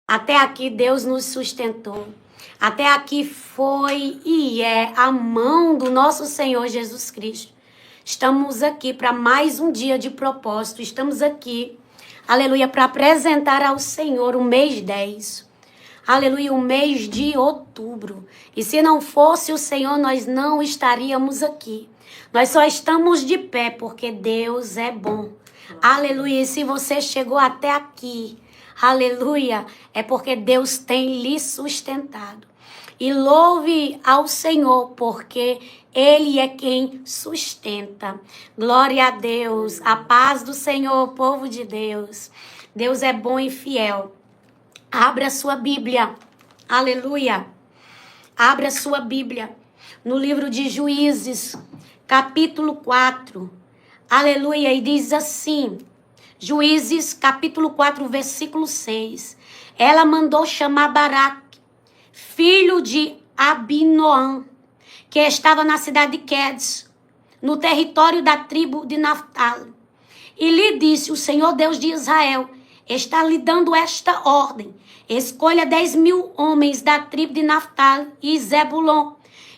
Até aqui Deus nos sustentou. Até aqui foi e é a mão do nosso Senhor Jesus Cristo. Estamos aqui para mais um dia de propósito. Estamos aqui, aleluia, para apresentar ao Senhor o mês 10. Aleluia, o mês de outubro. E se não fosse o Senhor, nós não estaríamos aqui. Nós só estamos de pé porque Deus é bom. Aleluia, e se você chegou até aqui, aleluia, é porque Deus tem lhe sustentado. E louve ao Senhor, porque Ele é quem sustenta. Glória a Deus, a paz do Senhor, povo de Deus. Deus é bom e fiel. Abra sua Bíblia, aleluia. Abra sua Bíblia no livro de Juízes, capítulo 4, aleluia. E diz assim, Juízes, capítulo 4, versículo 6. Ela mandou chamar Baraque, filho de Abinoam, que estava na cidade de Quedes, no território da tribo de Naftali. E lhe disse, o Senhor Deus de Israel está lhe dando esta ordem: escolha 10.000 homens da tribo de Naftali e Zebulon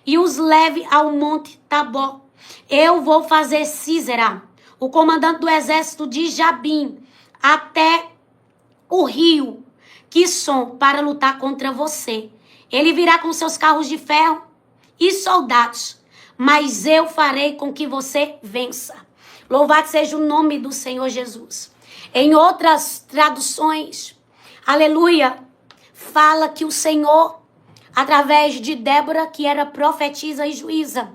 e os leve ao monte Tabor. Eu vou fazer Sísera, o comandante do exército de Jabim, até o rio Quisson para lutar contra você. Ele virá com seus carros de ferro e soldados, mas eu farei com que você vença. Louvado seja o nome do Senhor Jesus. Em outras traduções, aleluia, fala que o Senhor, através de Débora, que era profetisa e juíza,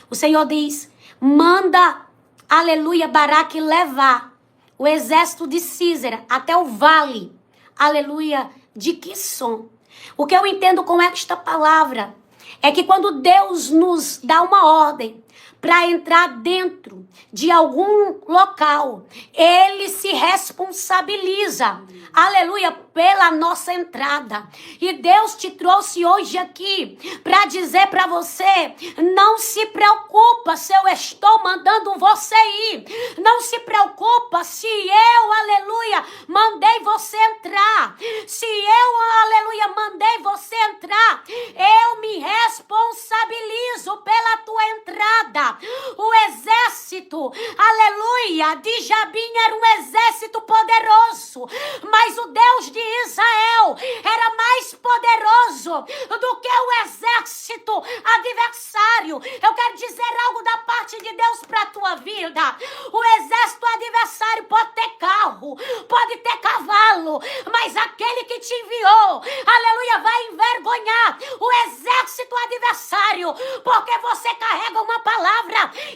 o Senhor diz, manda, aleluia, Baraque levar o exército de Sísera até o vale, aleluia, de Quisson. O que eu entendo com esta palavra é que quando Deus nos dá uma ordem para entrar dentro de algum local, Ele se responsabiliza, aleluia, pela nossa entrada. E Deus te trouxe hoje aqui para dizer para você, não se preocupa se eu estou mandando você ir, não se preocupa se eu, aleluia, mandei você entrar, se eu, aleluia, mandei você entrar, eu me responsabilizo pela tua entrada. O exército, aleluia, de Jabim era um exército poderoso, mas o Deus de Israel era mais poderoso do que o exército adversário. Eu quero dizer algo da parte de Deus para a tua vida. O exército adversário pode ter carro, pode ter cavalo, mas aquele que te enviou, aleluia, vai envergonhar o exército adversário, porque você carrega uma palavra,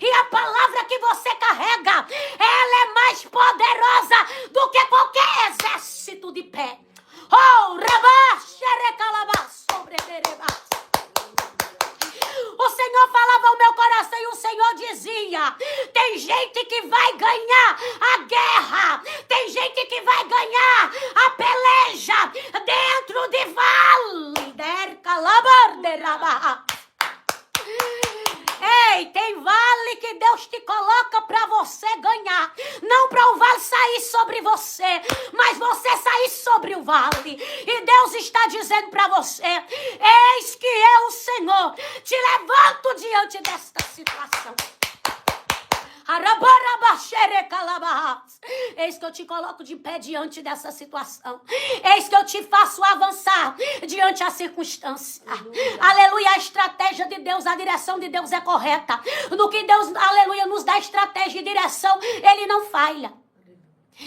e a palavra que você carrega, ela é mais poderosa do que qualquer exército de pé. Oh, o Senhor falava ao meu coração e o Senhor dizia, tem gente que vai ganhar a guerra, tem gente que vai ganhar a peleja dentro de vale. Ei, tem vale que Deus te coloca para você ganhar. Não para o vale sair sobre você, mas você sair sobre o vale. E Deus está dizendo para você, eis que eu, Senhor, te levanto diante desta situação. Eis que eu te coloco de pé diante dessa situação. Eis que eu te faço avançar diante a circunstância. Aleluia, a estratégia de Deus, a direção de Deus é correta. No que Deus, aleluia, nos dá estratégia e direção, Ele não falha.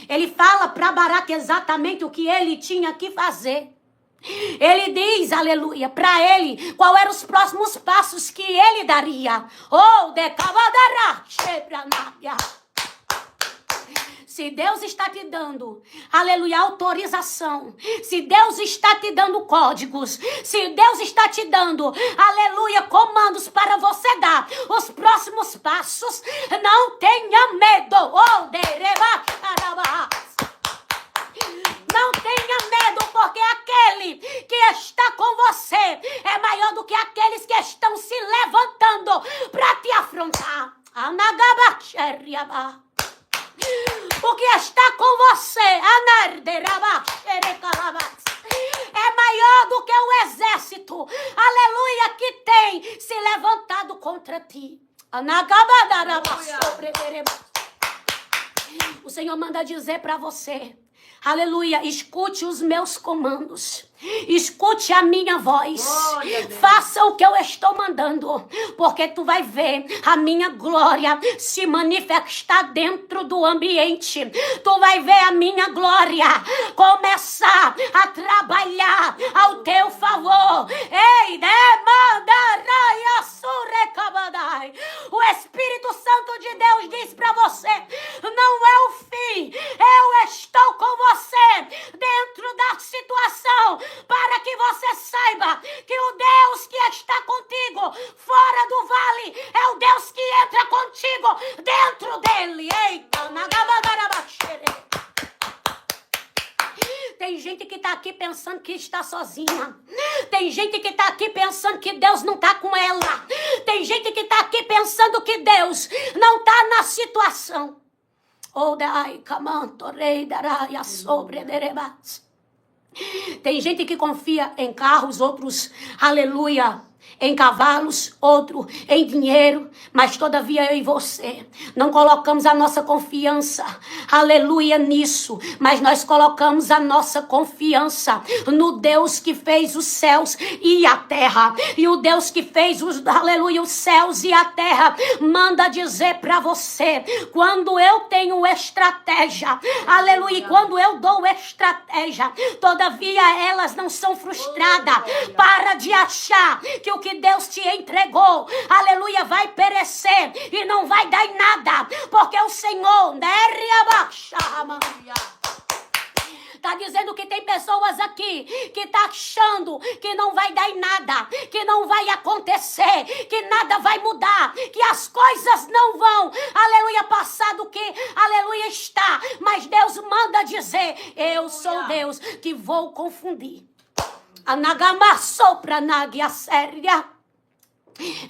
Ele fala para Baraque exatamente o que ele tinha que fazer. Ele diz, aleluia, para ele, qual eram os próximos passos que ele daria. Oh, decavadara, shebranaya. Se Deus está te dando, aleluia, autorização, se Deus está te dando códigos, se Deus está te dando, aleluia, comandos para você dar os próximos passos, não tenha medo. Oh, dereva, não tenha medo, porque aquele que está com você é maior do que aqueles que estão se levantando para te afrontar. O que está com você contra ti. O Senhor manda dizer para você, aleluia, escute os meus comandos. Escute a minha voz. Faça o que eu estou mandando, porque tu vai ver a minha glória se manifestar dentro do ambiente. Tu vai ver a minha glória começar a trabalhar ao teu favor. Ei, o Espírito Santo de Deus diz para você, não é o fim, eu estou com você dentro da situação, para que você saiba que o Deus que está contigo fora do vale é o Deus que entra contigo dentro dele. Eita, tem gente que está aqui pensando que está sozinha. Tem gente que está aqui pensando que Deus não está com ela. Tem gente que está aqui pensando que Deus não está na situação. Tem gente que confia em carros, outros, aleluia, em cavalos, outro em dinheiro, mas todavia eu e você não colocamos a nossa confiança, aleluia, nisso, mas nós colocamos a nossa confiança no Deus que fez os céus e a terra. E o Deus que fez os, aleluia, os céus e a terra manda dizer para você, quando eu tenho estratégia, aleluia, quando eu dou estratégia, todavia elas não são frustradas. Para de achar que o que Deus te entregou, aleluia, vai perecer e não vai dar em nada, porque o Senhor está dizendo que tem pessoas aqui que está achando que não vai dar em nada, que não vai acontecer, que nada vai mudar, que as coisas não vão, aleluia, passar do que, aleluia, está. Mas Deus manda dizer, eu sou Deus que vou confundir.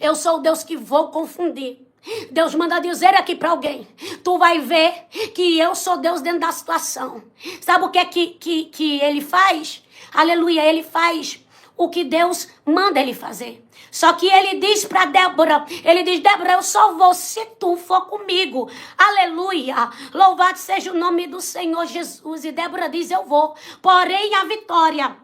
Eu sou o Deus que vou confundir. Deus manda dizer aqui para alguém, tu vai ver que eu sou Deus dentro da situação. Sabe o que é que ele faz? Aleluia, ele faz o que Deus manda ele fazer. Só que ele diz para Débora, ele diz, Débora, eu só vou se tu for comigo. Aleluia, louvado seja o nome do Senhor Jesus. E Débora diz, eu vou, porém a vitória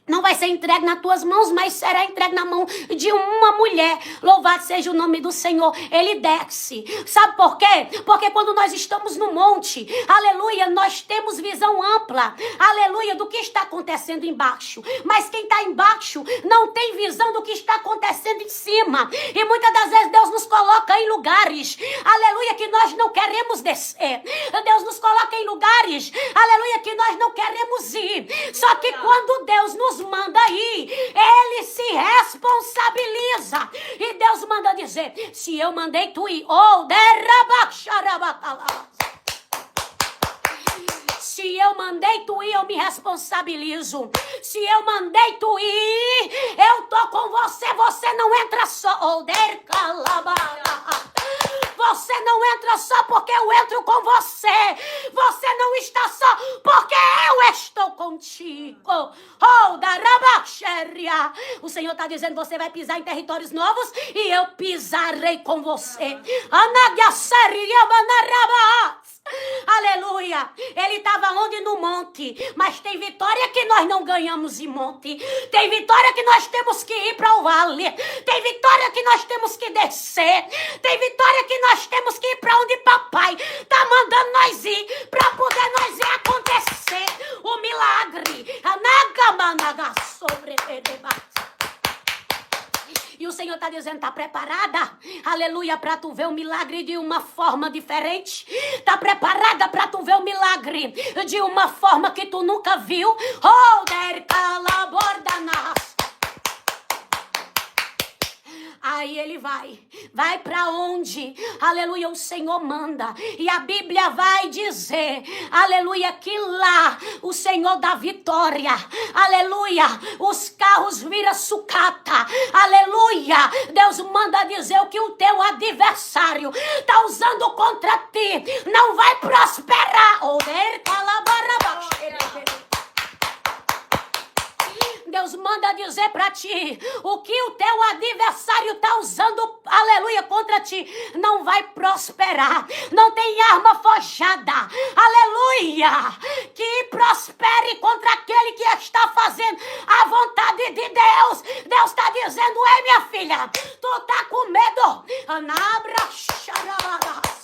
não vai ser entregue nas tuas mãos, mas será entregue na mão de uma mulher. Louvado seja o nome do Senhor. Ele desce. Sabe por quê? Porque quando nós estamos no monte, aleluia, nós temos visão ampla, aleluia, do que está acontecendo embaixo. Mas quem está embaixo não tem visão do que está acontecendo em cima. E muitas das vezes Deus nos coloca em lugares, aleluia, que nós não queremos descer. Deus nos coloca em lugares, aleluia, que nós não queremos ir. Só que quando Deus nos manda ir, ele se responsabiliza. E Deus manda dizer, se eu mandei tu ir, se eu mandei tu ir, eu me responsabilizo. Se eu mandei tu ir, eu tô com você. Você não entra só. Você não entra só porque eu entro com você. Você não está só porque eu estou contigo. O Senhor está dizendo, você vai pisar em territórios novos e eu pisarei com você. Aleluia. Ele estava onde? No monte. Mas tem vitória que nós não ganhamos em monte. Tem vitória que nós temos que ir para o vale. Tem vitória que nós temos que descer. Tem vitória que nós temos que ir para onde papai está mandando nós ir, para poder nós ir acontecer o milagre. E o Senhor está dizendo, está preparada? Aleluia, para tu ver o milagre de uma forma diferente? Está preparada para tu ver o milagre de uma forma que tu nunca viu? Aí ele vai para onde, aleluia, o Senhor manda. E a Bíblia vai dizer, aleluia, que lá o Senhor dá vitória, aleluia, os carros viram sucata, aleluia. Deus manda dizer o que o teu adversário está usando contra ti não vai prosperar. Deus manda dizer para ti, o que o teu adversário está usando, aleluia, contra ti, não vai prosperar. Não tem arma forjada, aleluia, que prospere contra aquele que está fazendo a vontade de Deus. Deus está dizendo, ei minha filha, tu tá com medo? Anabra xarabaraço.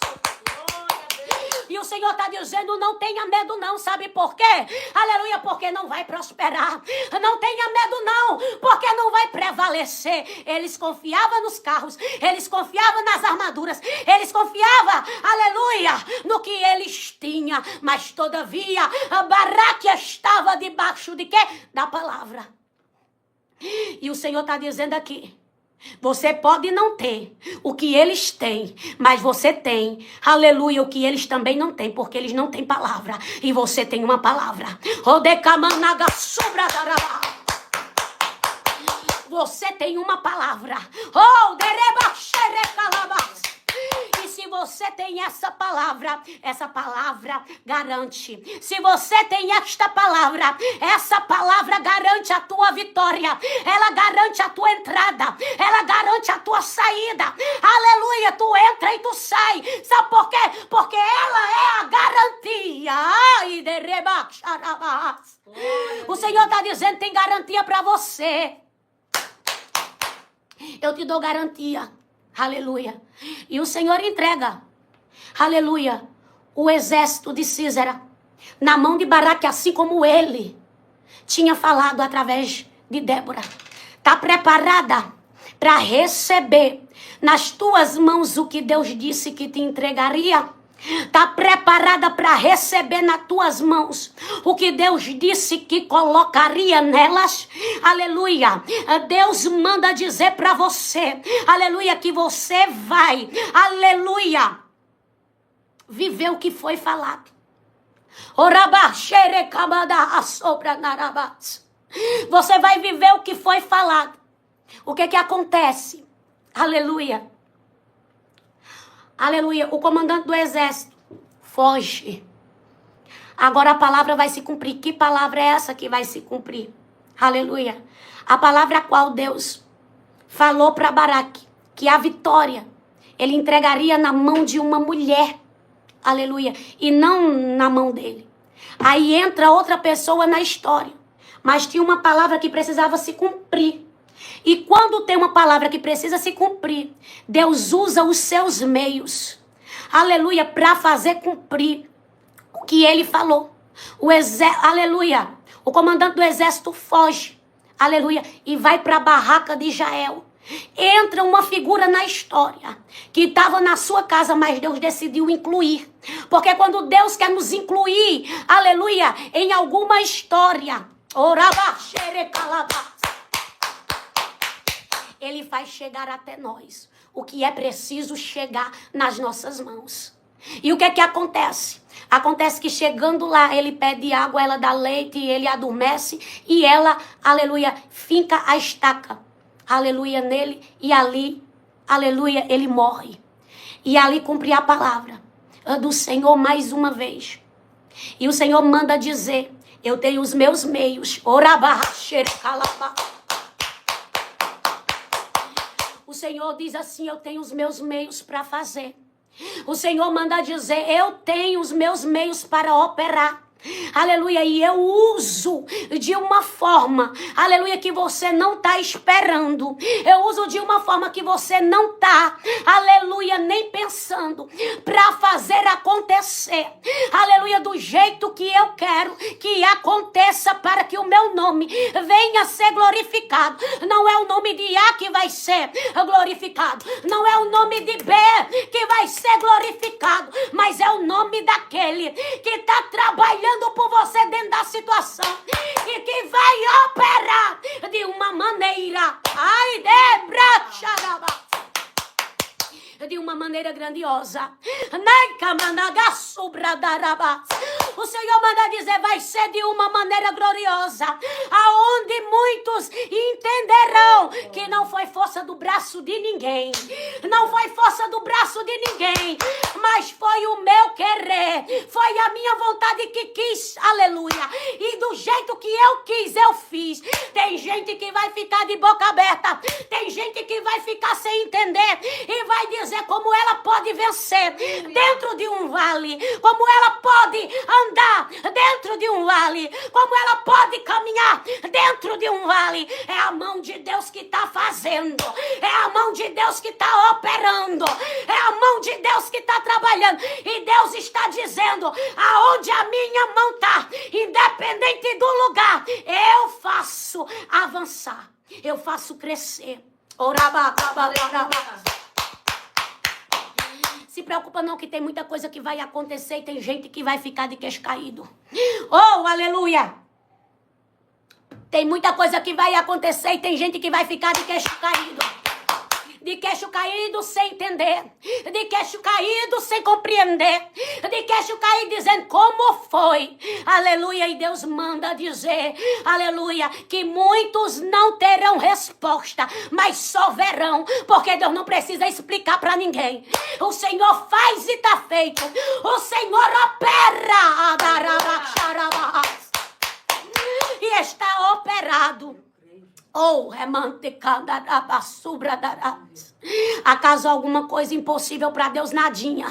E o Senhor está dizendo, não tenha medo não, sabe por quê? Aleluia, porque não vai prosperar. Não tenha medo não, porque não vai prevalecer. Eles confiavam nos carros, eles confiavam nas armaduras, eles confiavam, aleluia, no que eles tinham. Mas todavia, a Baraque estava debaixo de quê? Da palavra. E o Senhor está dizendo aqui, você pode não ter o que eles têm, mas você tem, aleluia, o que eles também não têm, porque eles não têm palavra, e você tem uma palavra. Você tem uma palavra. E se você tem essa palavra garante. Se você tem esta palavra, essa palavra garante a tua vitória. Ela garante a tua entrada. Ela garante a tua saída. Aleluia, tu entra e tu sai. Sabe por quê? Porque ela é a garantia. O Senhor está dizendo, tem garantia para você. Eu te dou garantia. Aleluia. E o Senhor entrega, aleluia, o exército de Císera na mão de Baraque, assim como ele tinha falado através de Débora. Está preparada para receber nas tuas mãos o que Deus disse que te entregaria? Está preparada para receber nas tuas mãos o que Deus disse que colocaria nelas? Aleluia. Deus manda dizer para você, aleluia, que você vai, aleluia, viver o que foi falado. Você vai viver o que foi falado. O que acontece? Aleluia. Aleluia, o comandante do exército foge. Agora a palavra vai se cumprir. Que palavra é essa que vai se cumprir? Aleluia. A palavra a qual Deus falou para Baraque, que a vitória ele entregaria na mão de uma mulher. Aleluia. E não na mão dele. Aí entra outra pessoa na história. Mas tinha uma palavra que precisava se cumprir. E quando tem uma palavra que precisa se cumprir, Deus usa os seus meios, aleluia, para fazer cumprir o que ele falou. Aleluia, o comandante do exército foge, aleluia, e vai para a barraca de Jael. Entra uma figura na história que estava na sua casa, mas Deus decidiu incluir. Porque quando Deus quer nos incluir, aleluia, em alguma história, ele faz chegar até nós o que é preciso chegar nas nossas mãos. E o que é que acontece? Acontece que chegando lá, ele pede água, ela dá leite, e ele adormece, e ela, aleluia, finca a estaca, aleluia, nele, e ali, aleluia, ele morre. E ali cumpre a palavra do Senhor mais uma vez. E o Senhor manda dizer, eu tenho os meus meios, o Senhor diz assim, eu tenho os meus meios para fazer. O Senhor manda dizer, eu tenho os meus meios para operar. Aleluia, e eu uso de uma forma, aleluia, que você não está esperando. Eu uso de uma forma que você não está, aleluia, nem pensando, para fazer acontecer, aleluia, do jeito que eu quero que aconteça, para que o meu nome venha a ser glorificado. Não é o nome de A que vai ser glorificado, não é o nome de B que vai ser glorificado, mas é o nome daquele que está trabalhando por você dentro da situação e que vai operar de uma maneira, de uma maneira grandiosa. O Senhor manda dizer, vai ser de uma maneira gloriosa, aonde muitos entenderão que não foi força do braço de ninguém, não foi força do braço de ninguém, mas foi o meu querer, foi a minha vontade que quis, aleluia, e do jeito que eu quis, eu fiz. Tem gente que vai ficar de boca aberta, tem gente que vai ficar sem entender e vai dizer como ela pode vencer dentro de um vale, como ela pode andar dentro de um vale, como ela pode caminhar dentro de um vale. É a mão de Deus que está fazendo, é a mão de Deus que está operando, é a mão de Deus que está trabalhando, e Deus está dizendo: aonde a minha mão está, independente do lugar, eu faço avançar, eu faço crescer. Se preocupa não, que tem muita coisa que vai acontecer e tem gente que vai ficar de queixo caído. Oh, aleluia! Tem muita coisa que vai acontecer e tem gente que vai ficar de queixo caído. De queixo caído sem entender, de queixo caído sem compreender, de queixo caído dizendo como foi, aleluia. E Deus manda dizer, aleluia, que muitos não terão resposta, mas só verão, porque Deus não precisa explicar para ninguém. O Senhor faz e está feito, o Senhor opera, e está operado. Oh, acaso alguma coisa impossível para Deus? Nadinha.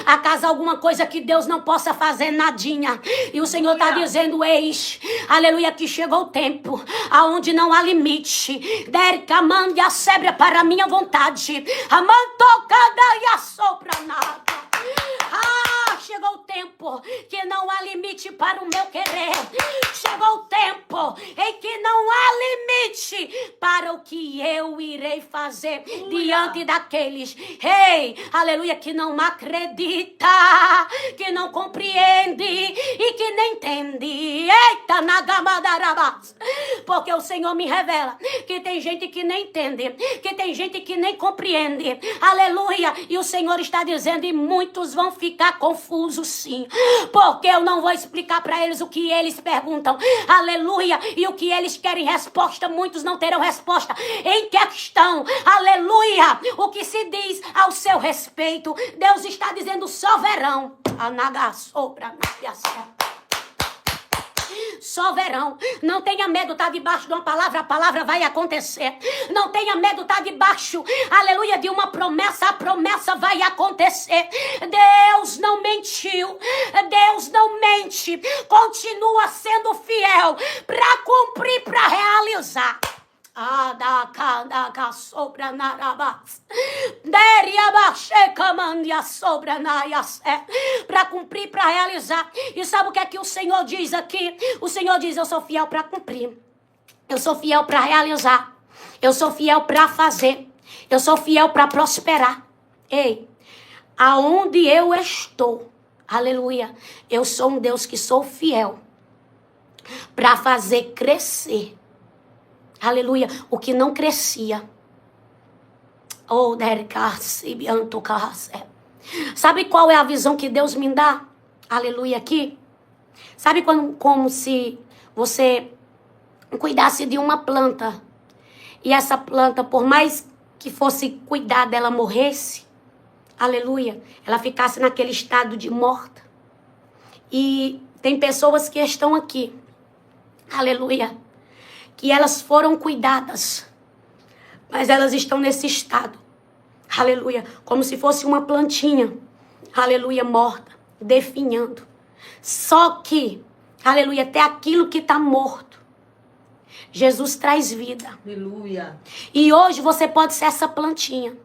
Acaso alguma coisa que Deus não possa fazer? Nadinha. E o Senhor está dizendo: eis, aleluia, que chegou o tempo aonde não há limite. Derca mande a sebra para a minha vontade. Amantocada e assopra nada. Chegou o tempo que não há limite para o meu querer. Chegou o tempo em que não há limite para o que eu irei fazer diante daqueles, aleluia, que não acredita, que não compreende e que nem entende. Eita, nagamadaramas. Porque o Senhor me revela que tem gente que nem entende, que tem gente que nem compreende. Aleluia. E o Senhor está dizendo, e muitos vão ficar confusos, sim, porque eu não vou explicar para eles o que eles perguntam, aleluia, e o que eles querem resposta. Muitos não terão resposta em questão, aleluia, o que se diz ao seu respeito. Deus está dizendo: só verão. Só verão. Não tenha medo, tá debaixo de uma palavra, a palavra vai acontecer. Não tenha medo, tá debaixo, aleluia, de uma promessa, a promessa vai acontecer. Deus não mentiu, Deus não mente, continua sendo fiel para cumprir, para realizar. Para cumprir, para realizar. E sabe o que é que o Senhor diz aqui? O Senhor diz: eu sou fiel para cumprir, eu sou fiel para realizar, eu sou fiel para fazer, eu sou fiel para prosperar. Ei, aonde eu estou, aleluia, eu sou um Deus que sou fiel para fazer crescer, aleluia, o que não crescia. Sabe qual é a visão que Deus me dá? Aleluia, aqui. Sabe como se você cuidasse de uma planta e essa planta, por mais que fosse cuidar dela, morresse, aleluia, ela ficasse naquele estado de morta. E tem pessoas que estão aqui, aleluia, que elas foram cuidadas, mas elas estão nesse estado, aleluia, como se fosse uma plantinha, aleluia, morta, definhando. Só que, aleluia, até aquilo que está morto, Jesus traz vida. Aleluia. E hoje você pode ser essa plantinha,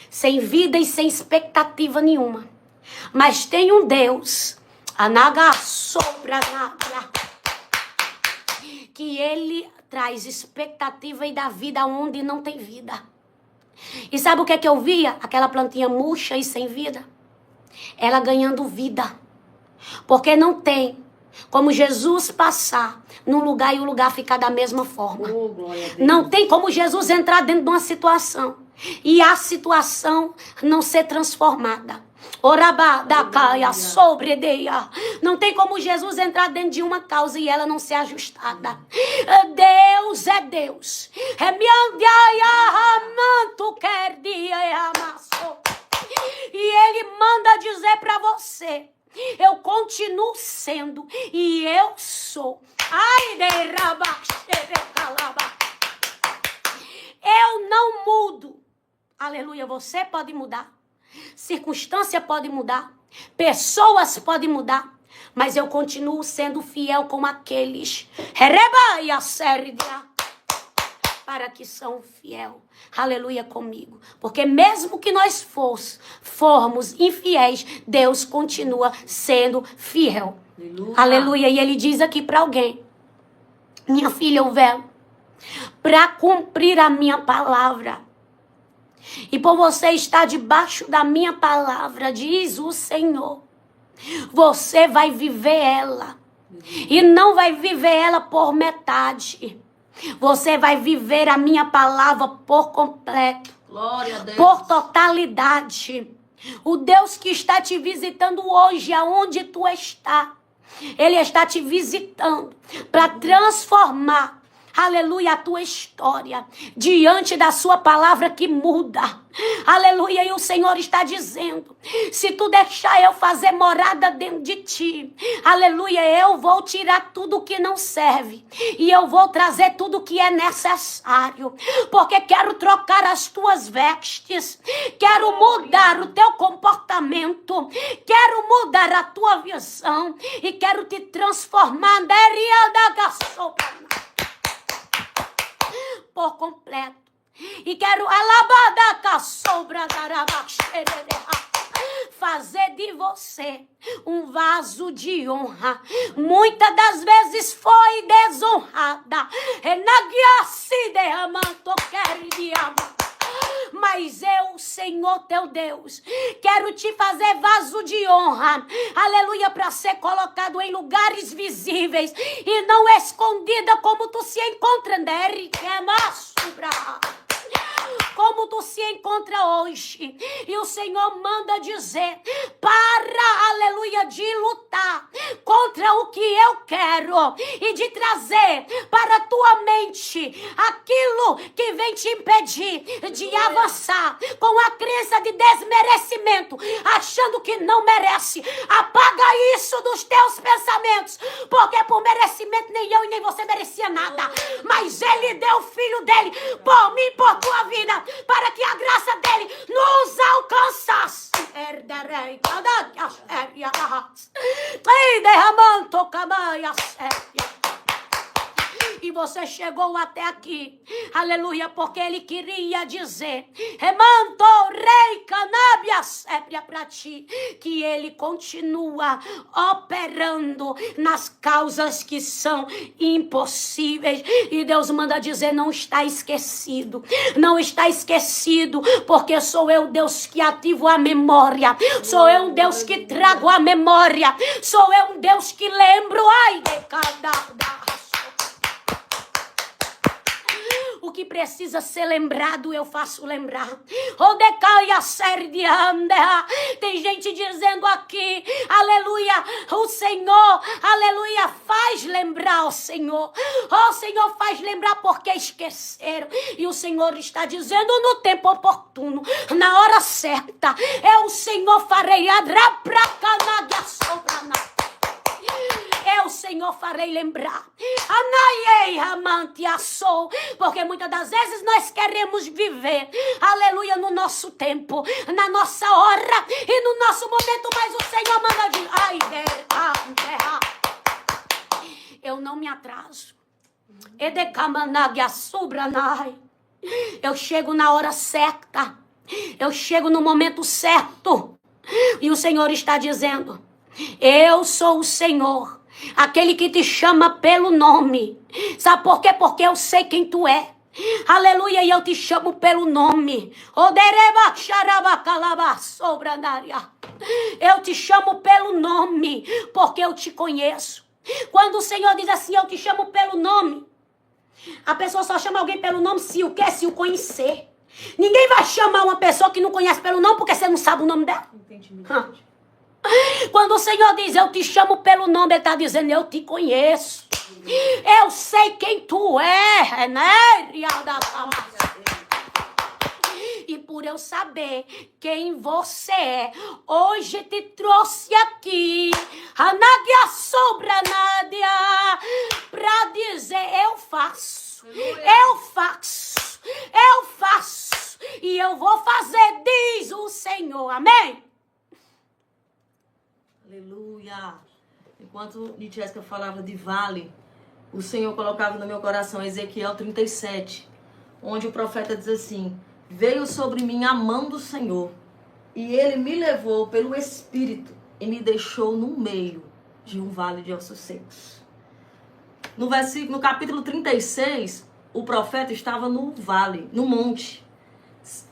sem vida e sem expectativa nenhuma, mas tem um Deus, que Ele traz expectativa e dá vida onde não tem vida. E sabe o que é que eu via? Aquela plantinha murcha e sem vida, ela ganhando vida. Porque não tem como Jesus passar num lugar e o lugar ficar da mesma forma. Não tem como Jesus entrar dentro de uma situação e a situação não ser transformada. Não tem como Jesus entrar dentro de uma causa e ela não ser ajustada. Deus é Deus. E ele manda dizer para você: eu continuo sendo e eu sou. Ai, eu não mudo. Aleluia, você pode mudar. Circunstância pode mudar. Pessoas podem mudar. Mas eu continuo sendo fiel com aqueles para que são fiel. Aleluia comigo. Porque mesmo que nós formos infiéis, Deus continua sendo fiel. Aleluia. E ele diz aqui para alguém: minha filha, eu velo para cumprir a minha palavra. E por você estar debaixo da minha palavra, diz o Senhor, você vai viver ela. E não vai viver ela por metade. Você vai viver a minha palavra por completo. Glória a Deus. Por totalidade. O Deus que está te visitando hoje, aonde tu está, Ele está te visitando para transformar, aleluia, a tua história diante da sua palavra que muda. Aleluia, e o Senhor está dizendo: se tu deixar eu fazer morada dentro de ti, aleluia, eu vou tirar tudo que não serve e eu vou trazer tudo que é necessário, porque quero trocar as tuas vestes, quero mudar o teu comportamento, quero mudar a tua visão e quero te transformar por completo. E quero fazer de você um vaso de honra. Muitas das vezes foi desonrada. Mas eu, Senhor teu Deus, quero te fazer vaso de honra, aleluia, para ser colocado em lugares visíveis e não escondida como tu se encontra, como tu se encontra hoje. E o Senhor manda dizer: para, aleluia, de lutar contra o que eu quero e de trazer para a tua mente aquilo que vem te impedir de avançar com a crença de desmerecimento, achando que não merece. Apaga isso dos teus pensamentos, porque por merecimento nem eu e nem você merecia nada, mas Ele deu o Filho dele por mim, por tua vida, para que a graça dele nos alcançasse. E você chegou até aqui, aleluia, porque ele queria dizer, para ti, que ele continua operando nas causas que são impossíveis. E Deus manda dizer: não está esquecido, não está esquecido, porque sou eu, Deus, que ativo a memória, sou eu, um Deus que trago a memória, sou eu, um Deus que lembro, ai, de cada. O que precisa ser lembrado, eu faço lembrar. Tem gente dizendo aqui, aleluia, o Senhor, aleluia, faz lembrar o Senhor. O Senhor faz lembrar porque esqueceram. E o Senhor está dizendo no tempo oportuno, na hora certa, eu, o Senhor, farei eu, Senhor, farei lembrar. Porque muitas das vezes nós queremos viver, aleluia, no nosso tempo, na nossa hora e no nosso momento, mas o Senhor manda dizer: eu não me atraso. Eu chego na hora certa, eu chego no momento certo. E o Senhor está dizendo: eu sou o Senhor, aquele que te chama pelo nome. Sabe por quê? Porque eu sei quem tu é. Aleluia, e eu te chamo pelo nome. Eu te chamo pelo nome, porque eu te conheço. Quando o Senhor diz assim: eu te chamo pelo nome, a pessoa só chama alguém pelo nome se o quer, se o conhecer. Ninguém vai chamar uma pessoa que não conhece pelo nome porque você não sabe o nome dela. Quando o Senhor diz: eu te chamo pelo nome, Ele está dizendo: eu te conheço. Eu sei quem tu é, né? E por por eu saber quem você é. Hoje te trouxe aqui, a Nádia Sobra Nádia, pra dizer: eu faço, eu faço, eu faço, e eu vou fazer, diz o Senhor. Amém? Aleluia. Enquanto Nitiesca falava de vale, o Senhor colocava no meu coração Ezequiel 37, onde o profeta diz assim: veio sobre mim a mão do Senhor, e ele me levou pelo Espírito e me deixou no meio de um vale de ossos secos. No capítulo 36, o profeta estava no vale, no monte.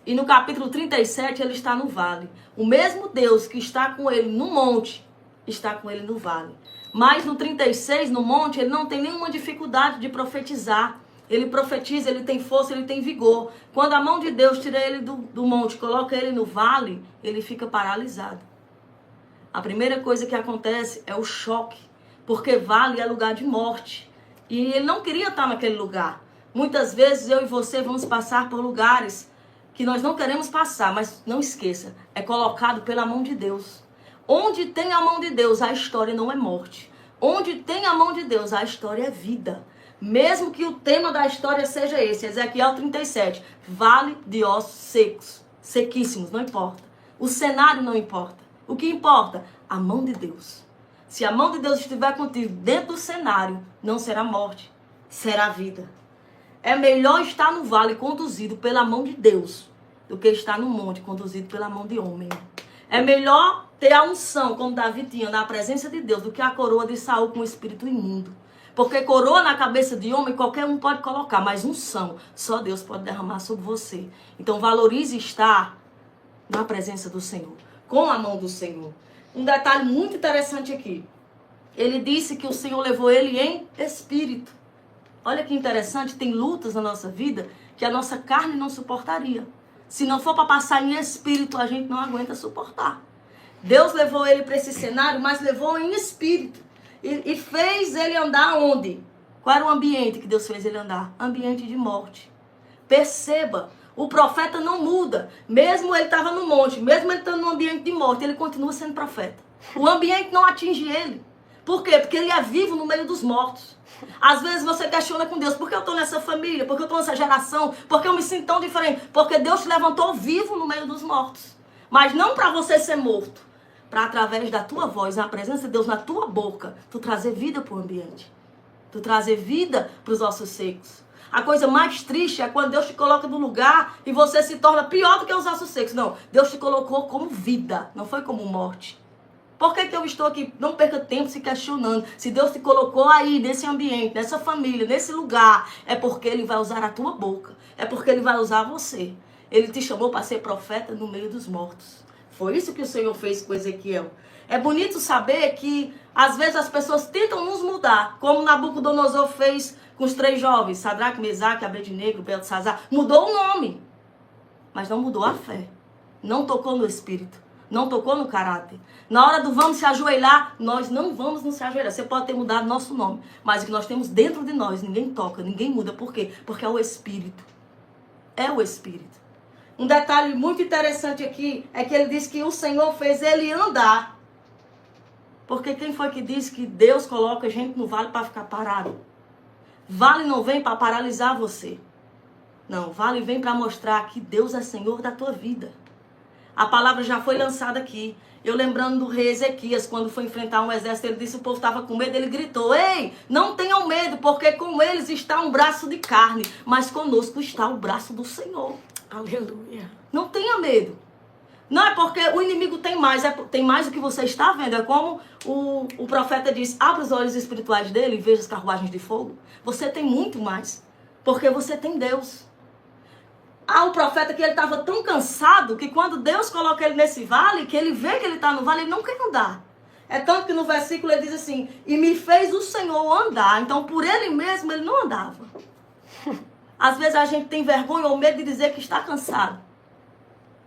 E no capítulo 37, ele está no vale. O mesmo Deus que está com ele no monte, está com ele no vale. Mas no 36, no monte, ele não tem nenhuma dificuldade de profetizar. Ele profetiza, ele tem força, ele tem vigor. Quando a mão de Deus tira ele do monte, coloca ele no vale, ele fica paralisado. A primeira coisa que acontece é o choque, porque vale é lugar de morte. E ele não queria estar naquele lugar. Muitas vezes eu e você vamos passar por lugares que nós não queremos passar, mas não esqueça, é colocado pela mão de Deus. Onde tem a mão de Deus, a história não é morte. Onde tem a mão de Deus, a história é vida. Mesmo que o tema da história seja esse, Ezequiel 37, vale de ossos secos, sequíssimos, não importa. O cenário não importa. O que importa? A mão de Deus. Se a mão de Deus estiver contigo dentro do cenário, não será morte, será vida. É melhor estar no vale conduzido pela mão de Deus do que estar no monte conduzido pela mão de homem. É melhor ter a unção, como Davi tinha, na presença de Deus, do que a coroa de Saul com o espírito imundo. Porque coroa na cabeça de homem qualquer um pode colocar, mas unção só Deus pode derramar sobre você. Então valorize estar na presença do Senhor, com a mão do Senhor. Um detalhe muito interessante aqui. Ele disse que o Senhor levou ele em espírito. Olha que interessante, tem lutas na nossa vida que a nossa carne não suportaria. Se não for para passar em espírito, a gente não aguenta suportar. Deus levou ele para esse cenário, mas levou em espírito. E fez ele andar onde? Qual era o ambiente que Deus fez ele andar? Ambiente de morte. Perceba, o profeta não muda. Mesmo ele estava no monte, mesmo ele estando no ambiente de morte, ele continua sendo profeta. O ambiente não atinge ele. Por quê? Porque ele é vivo no meio dos mortos. Às vezes você questiona com Deus: por que eu estou nessa família? Por que eu estou nessa geração? Por que eu me sinto tão diferente? Porque Deus te levantou vivo no meio dos mortos. Mas não para você ser morto. Para através da tua voz, na presença de Deus, na tua boca, tu trazer vida para o ambiente. Tu trazer vida para os ossos secos. A coisa mais triste é quando Deus te coloca no lugar e você se torna pior do que os ossos secos. Não, Deus te colocou como vida, não foi como morte. Por que eu estou aqui? Não perca tempo se questionando. Se Deus te colocou aí, nesse ambiente, nessa família, nesse lugar, é porque Ele vai usar a tua boca. É porque Ele vai usar você. Ele te chamou para ser profeta no meio dos mortos. Foi isso que o Senhor fez com Ezequiel. É bonito saber que, às vezes, as pessoas tentam nos mudar, como Nabucodonosor fez com os 3 jovens, Sadraque, Mesaque, Abednego, Beltesazar. Mudou o nome, mas não mudou a fé. Não tocou no espírito. Não tocou no caráter. Na hora do vamos se ajoelhar, nós não vamos nos ajoelhar. Você pode ter mudado nosso nome, mas o que nós temos dentro de nós, ninguém toca, ninguém muda. Por quê? Porque é o Espírito. É o Espírito. Um detalhe muito interessante aqui é que ele diz que o Senhor fez ele andar. Porque quem foi que disse que Deus coloca a gente no vale para ficar parado? Vale não vem para paralisar você. Não, vale vem para mostrar que Deus é Senhor da tua vida. A palavra já foi lançada aqui. Eu lembrando do rei Ezequias, quando foi enfrentar um exército, ele disse que o povo estava com medo, ele gritou: ei, não tenham medo, porque com eles está um braço de carne, mas conosco está o braço do Senhor. Aleluia. Não tenha medo. Não é porque o inimigo tem mais, tem mais do que você está vendo. É como o profeta diz: abra os olhos espirituais dele e veja as carruagens de fogo. Você tem muito mais, porque você tem Deus. Há um profeta que ele estava tão cansado que quando Deus coloca ele nesse vale, que ele vê que ele está no vale, ele não quer andar. É tanto que no versículo ele diz assim: e me fez o Senhor andar. Então por ele mesmo ele não andava. Às vezes a gente tem vergonha ou medo de dizer que está cansado.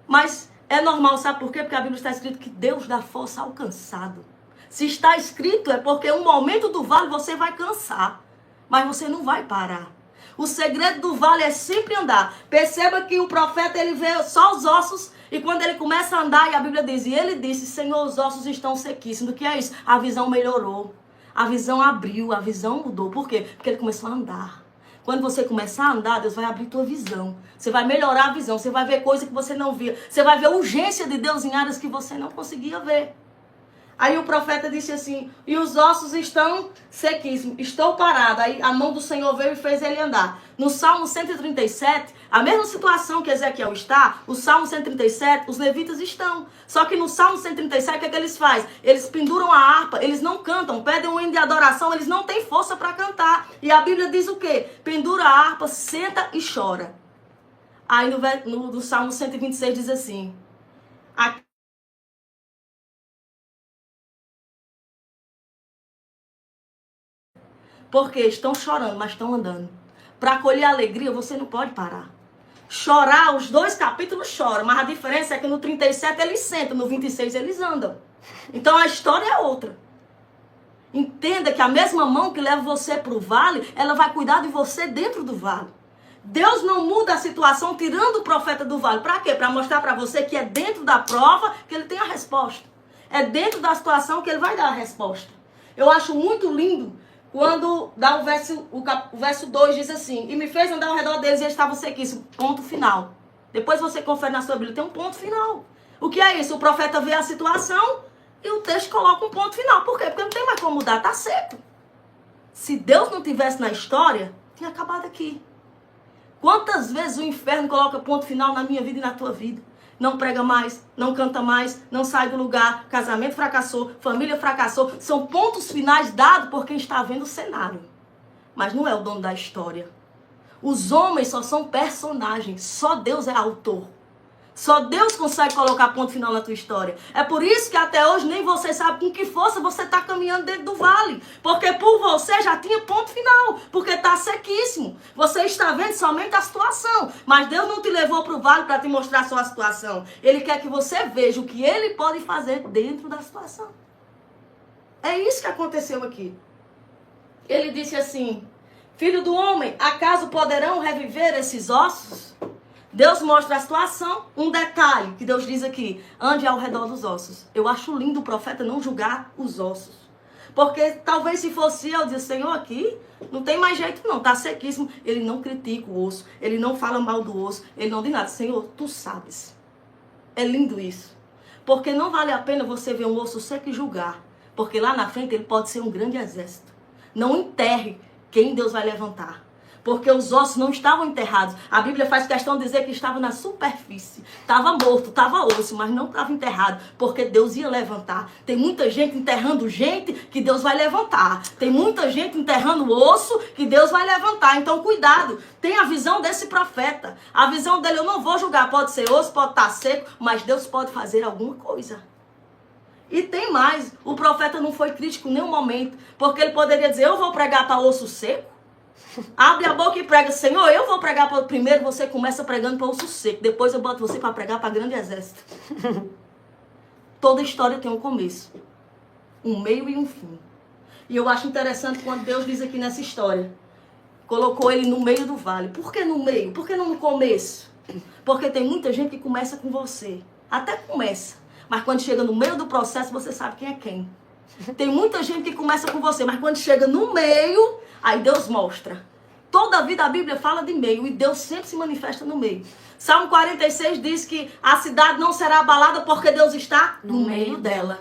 Mas é normal, sabe por quê? Porque a Bíblia está escrito que Deus dá força ao cansado. Se está escrito é porque um momento do vale você vai cansar, mas você não vai parar. O segredo do vale é sempre andar. Perceba que o profeta, ele vê só os ossos, e quando ele começa a andar, e a Bíblia diz, e ele disse, Senhor, os ossos estão sequíssimos. O que é isso? A visão melhorou. A visão abriu, a visão mudou. Por quê? Porque ele começou a andar. Quando você começar a andar, Deus vai abrir tua visão. Você vai melhorar a visão. Você vai ver coisas que você não via. Você vai ver a urgência de Deus em áreas que você não conseguia ver. Aí o profeta disse assim, e os ossos estão sequíssimos, estou parado. Aí a mão do Senhor veio e fez ele andar. No Salmo 137, a mesma situação que Ezequiel está, o Salmo 137, os levitas estão. Só que no Salmo 137, o que é que eles fazem? Eles penduram a harpa, eles não cantam, pedem um hino de adoração, eles não têm força para cantar. E a Bíblia diz o quê? Pendura a harpa, senta e chora. Aí no Salmo 126 diz assim, porque estão chorando, mas estão andando. Para colher alegria, você não pode parar. Chorar, os 2 capítulos choram, mas a diferença é que no 37 eles sentam, no 26 eles andam. Então a história é outra. Entenda que a mesma mão que leva você para o vale, ela vai cuidar de você dentro do vale. Deus não muda a situação tirando o profeta do vale. Para quê? Para mostrar para você que é dentro da prova que ele tem a resposta. É dentro da situação que ele vai dar a resposta. Eu acho muito lindo quando dá o verso 2 diz assim, e me fez andar ao redor deles e eles estavam sequíssimos. Ponto final. Depois você confere na sua Bíblia, tem um ponto final. O que é isso? O profeta vê a situação e o texto coloca um ponto final. Por quê? Porque não tem mais como mudar, está seco. Se Deus não tivesse na história, tinha acabado aqui. Quantas vezes o inferno coloca ponto final na minha vida e na tua vida? Não prega mais, não canta mais, não sai do lugar, casamento fracassou, família fracassou. São pontos finais dados por quem está vendo o cenário. Mas não é o dono da história. Os homens só são personagens, só Deus é autor. Só Deus consegue colocar ponto final na tua história. É por isso que até hoje nem você sabe com que força você está caminhando dentro do vale. Porque por você já tinha ponto final. Porque está sequíssimo. Você está vendo somente a situação. Mas Deus não te levou para o vale para te mostrar só a situação. Ele quer que você veja o que Ele pode fazer dentro da situação. É isso que aconteceu aqui. Ele disse assim, filho do homem, acaso poderão reviver esses ossos? Deus mostra a situação, um detalhe que Deus diz aqui, ande ao redor dos ossos. Eu acho lindo o profeta não julgar os ossos. Porque talvez se fosse eu, dizer, Senhor, aqui não tem mais jeito não, tá sequíssimo. Ele não critica o osso, ele não fala mal do osso, ele não diz nada. Senhor, tu sabes. É lindo isso. Porque não vale a pena você ver um osso seco e julgar. Porque lá na frente ele pode ser um grande exército. Não enterre quem Deus vai levantar. Porque os ossos não estavam enterrados. A Bíblia faz questão de dizer que estava na superfície. Estava morto, estava osso, mas não estava enterrado. Porque Deus ia levantar. Tem muita gente enterrando gente que Deus vai levantar. Tem muita gente enterrando osso que Deus vai levantar. Então cuidado, tem a visão desse profeta. A visão dele, eu não vou julgar. Pode ser osso, pode estar seco, mas Deus pode fazer alguma coisa. E tem mais, o profeta não foi crítico em nenhum momento. Porque ele poderia dizer, eu vou pregar para osso seco. Abre a boca e prega, Senhor, eu vou pregar para... Primeiro você começa pregando para osso seco, depois eu boto você para pregar para grande exército. Toda história tem um começo, um meio e um fim. E eu acho interessante quando Deus diz aqui nessa história, colocou ele no meio do vale. Por que no meio? Por que não no começo? Porque tem muita gente que começa com você, até começa, mas quando chega no meio do processo você sabe quem é quem. Tem muita gente que começa com você, mas quando chega no meio, aí Deus mostra. Toda a vida a Bíblia fala de meio e Deus sempre se manifesta no meio. Salmo 46 diz que a cidade não será abalada porque Deus está no meio dela.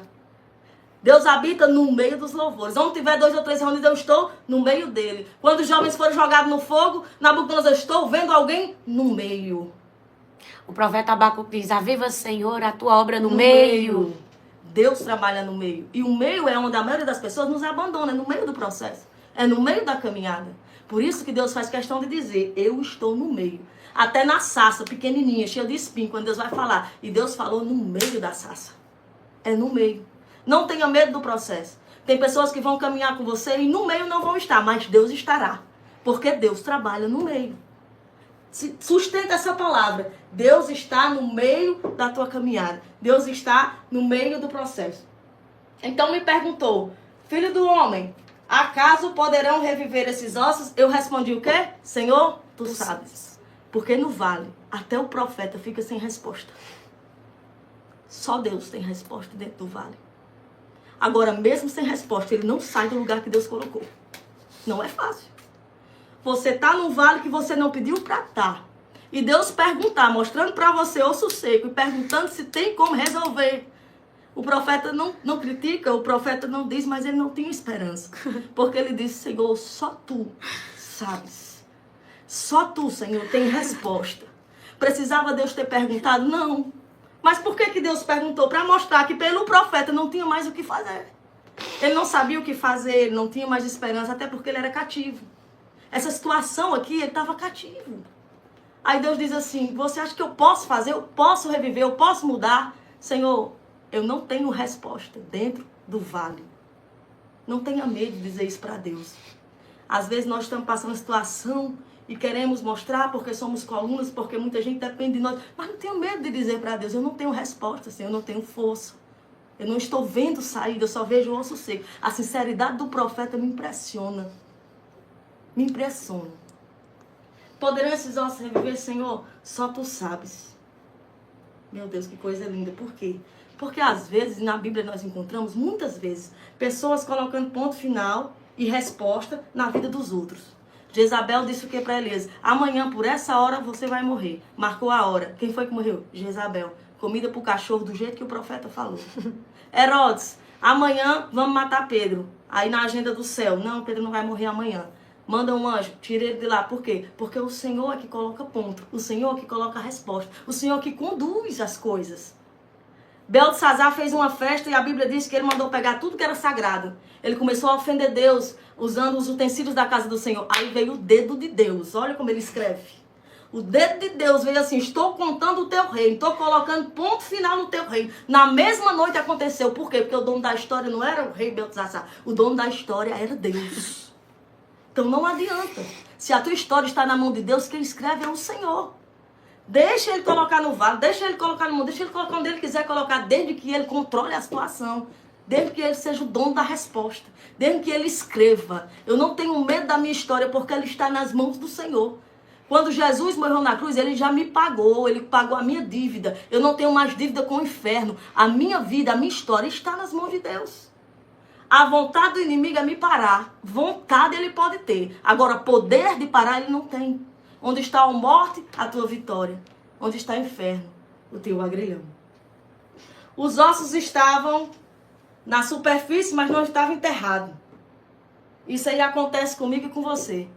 Deus habita no meio dos louvores. Onde tiver 2 ou 3 reunidos, eu estou no meio dele. Quando os jovens forem jogados no fogo, Nabucodonosor, eu estou vendo alguém no meio. O profeta Abacuque diz, aviva, Senhor, a tua obra no meio. Deus trabalha no meio. E o meio é onde a maioria das pessoas nos abandona, é no meio do processo. É no meio da caminhada. Por isso que Deus faz questão de dizer, eu estou no meio. Até na sarça, pequenininha, cheia de espinho, quando Deus vai falar. E Deus falou no meio da sarça. É no meio. Não tenha medo do processo. Tem pessoas que vão caminhar com você e no meio não vão estar, mas Deus estará. Porque Deus trabalha no meio. Sustenta essa palavra. Deus está no meio da tua caminhada. Deus está no meio do processo. Então me perguntou, filho do homem, acaso poderão reviver esses ossos? Eu respondi o quê? Senhor, tu sabes. Porque no vale, até o profeta fica sem resposta. Só Deus tem resposta dentro do vale. Agora, mesmo sem resposta, ele não sai do lugar que Deus colocou. Não é fácil. Você está num vale que você não pediu para estar. E Deus perguntar, mostrando para você osso seco e perguntando se tem como resolver. O profeta não critica, o profeta não diz, mas ele não tinha esperança. Porque ele disse, Senhor, só tu sabes. Só tu, Senhor, tem resposta. Precisava Deus ter perguntado? Não. Mas por que Deus perguntou? Para mostrar que pelo profeta não tinha mais o que fazer. Ele não sabia o que fazer, ele não tinha mais esperança, até porque ele era cativo. Essa situação aqui, ele estava cativo. Aí Deus diz assim, você acha que eu posso fazer, eu posso reviver, eu posso mudar? Senhor, eu não tenho resposta dentro do vale. Não tenha medo de dizer isso para Deus. Às vezes nós estamos passando uma situação e queremos mostrar porque somos colunas, porque muita gente depende de nós. Mas não tenho medo de dizer para Deus, eu não tenho resposta, Senhor, eu não tenho força. Eu não estou vendo saída, eu só vejo o osso seco. A sinceridade do profeta me impressiona. Me impressiona. Poderão esses ossos reviver, Senhor? Só tu sabes. Meu Deus, que coisa linda. Por quê? Porque às vezes, na Bíblia nós encontramos, muitas vezes, pessoas colocando ponto final e resposta na vida dos outros. Jezabel disse o que para Elias? Amanhã, por essa hora, você vai morrer. Marcou a hora. Quem foi que morreu? Jezabel. Comida para o cachorro do jeito que o profeta falou. Herodes, amanhã vamos matar Pedro. Aí na agenda do céu, não, Pedro não vai morrer amanhã. Manda um anjo, tira ele de lá. Por quê? Porque o Senhor é que coloca ponto. O Senhor é que coloca a resposta. O Senhor é que conduz as coisas. Beltesazar fez uma festa e a Bíblia diz que ele mandou pegar tudo que era sagrado. Ele começou a ofender Deus usando os utensílios da casa do Senhor. Aí veio o dedo de Deus. Olha como ele escreve. O dedo de Deus veio assim, estou contando o teu reino, estou colocando ponto final no teu reino. Na mesma noite aconteceu. Por quê? Porque o dono da história não era o rei Beltesazar. O dono da história era Deus. Então não adianta. Se a tua história está na mão de Deus, quem escreve é o Senhor. Deixa ele colocar no vale, deixa ele colocar no mundo, deixa ele colocar onde ele quiser colocar, desde que ele controle a situação. Desde que ele seja o dono da resposta. Desde que ele escreva. Eu não tenho medo da minha história porque ela está nas mãos do Senhor. Quando Jesus morreu na cruz, ele já me pagou. Ele pagou a minha dívida. Eu não tenho mais dívida com o inferno. A minha vida, a minha história está nas mãos de Deus. A vontade do inimigo é me parar. Vontade ele pode ter. Agora, poder de parar ele não tem. Onde está a morte, a tua vitória. Onde está o inferno, o teu agrilhão. Os ossos estavam na superfície, mas não estavam enterrados. Isso aí acontece comigo e com você.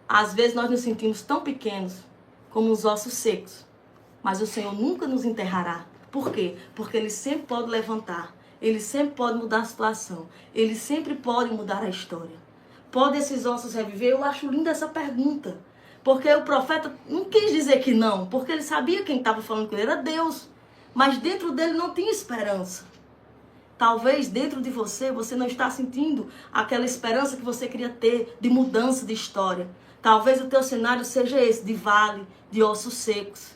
Às vezes nós nos sentimos tão pequenos como os ossos secos. Mas o Senhor nunca nos enterrará. Por quê? Porque Ele sempre pode levantar. Ele sempre pode mudar a situação. Ele sempre pode mudar a história. Pode esses ossos reviver? Eu acho linda essa pergunta. Porque o profeta não quis dizer que não. Porque ele sabia quem estava falando com ele era Deus. Mas dentro dele não tinha esperança. Talvez dentro de você, você não está sentindo aquela esperança que você queria ter de mudança de história. Talvez o teu cenário seja esse, de vale, de ossos secos.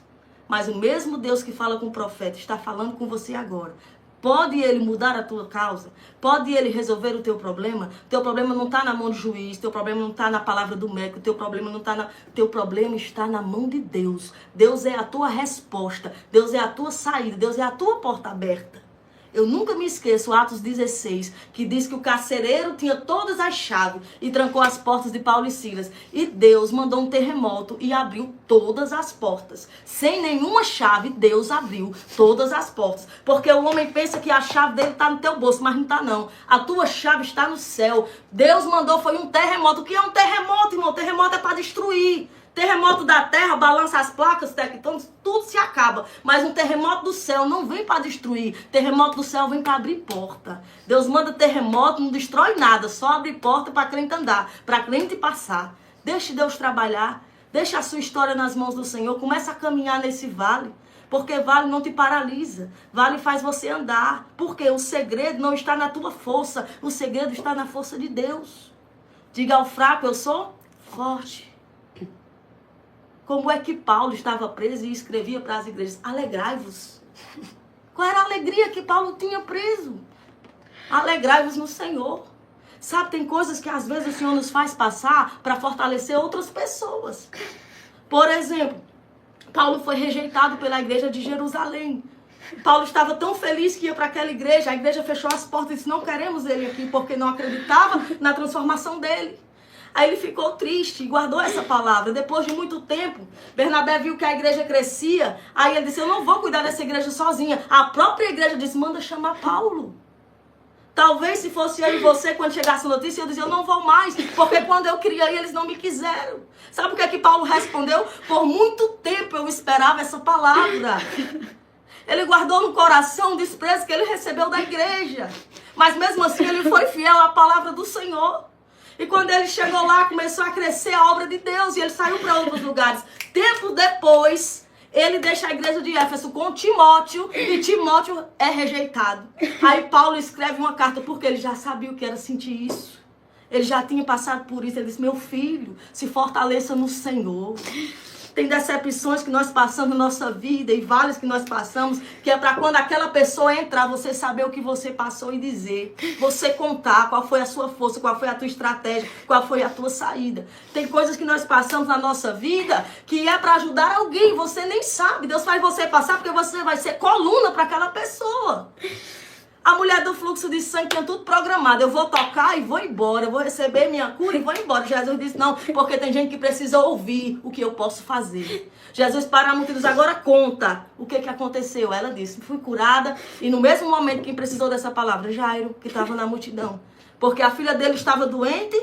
Mas o mesmo Deus que fala com o profeta está falando com você agora. Pode ele mudar a tua causa? Pode ele resolver o teu problema? Teu problema não está na mão do juiz, teu problema não está na palavra do médico, teu problema não está na... Teu problema está na mão de Deus. Deus é a tua resposta, Deus é a tua saída, Deus é a tua porta aberta. Eu nunca me esqueço, Atos 16, que diz que o carcereiro tinha todas as chaves e trancou as portas de Paulo e Silas. E Deus mandou um terremoto e abriu todas as portas. Sem nenhuma chave, Deus abriu todas as portas. Porque o homem pensa que a chave dele está no teu bolso, mas não está não. A tua chave está no céu. Deus mandou, foi um terremoto. O que é um terremoto, irmão? Terremoto é para destruir. Terremoto da terra, balança as placas tectônicas, tudo se acaba. Mas um terremoto do céu não vem para destruir. Terremoto do céu vem para abrir porta. Deus manda terremoto, não destrói nada, só abre porta para crente andar, para crente passar. Deixe Deus trabalhar, deixe a sua história nas mãos do Senhor. Comece a caminhar nesse vale, porque vale não te paralisa. Vale faz você andar, porque o segredo não está na tua força, o segredo está na força de Deus. Diga ao fraco, eu sou forte. Como é que Paulo estava preso e escrevia para as igrejas? Alegrai-vos. Qual era a alegria que Paulo tinha preso? Alegrai-vos no Senhor. Sabe, tem coisas que às vezes o Senhor nos faz passar para fortalecer outras pessoas. Por exemplo, Paulo foi rejeitado pela igreja de Jerusalém. Paulo estava tão feliz que ia para aquela igreja, a igreja fechou as portas e disse, não queremos ele aqui, porque não acreditava na transformação dele. Aí ele ficou triste e guardou essa palavra. Depois de muito tempo, Bernabé viu que a igreja crescia, aí ele disse, eu não vou cuidar dessa igreja sozinha. A própria igreja disse, manda chamar Paulo. Talvez se fosse eu e você, quando chegasse a notícia, eu dizia, eu não vou mais, porque quando eu queria ir, eles não me quiseram. Sabe o que é que Paulo respondeu? Por muito tempo eu esperava essa palavra. Ele guardou no coração o desprezo que ele recebeu da igreja. Mas mesmo assim ele foi fiel à palavra do Senhor. E quando ele chegou lá, começou a crescer a obra de Deus. E ele saiu para outros lugares. Tempo depois, ele deixa a igreja de Éfeso com Timóteo. E Timóteo é rejeitado. Aí Paulo escreve uma carta porque ele já sabia o que era sentir isso. Ele já tinha passado por isso. Ele disse, meu filho, se fortaleça no Senhor. Tem decepções que nós passamos na nossa vida e vales que nós passamos, que é para quando aquela pessoa entrar, você saber o que você passou e dizer. Você contar qual foi a sua força, qual foi a tua estratégia, qual foi a tua saída. Tem coisas que nós passamos na nossa vida que é para ajudar alguém, você nem sabe. Deus faz você passar porque você vai ser coluna para aquela pessoa. A mulher do fluxo de sangue tinha tudo programado. Eu vou tocar e vou embora. Eu vou receber minha cura e vou embora. Jesus disse, não, porque tem gente que precisa ouvir o que eu posso fazer. Jesus para a multidão e diz, agora conta o que aconteceu. Ela disse, fui curada. E no mesmo momento, quem precisou dessa palavra? Jairo, que estava na multidão. Porque a filha dele estava doente,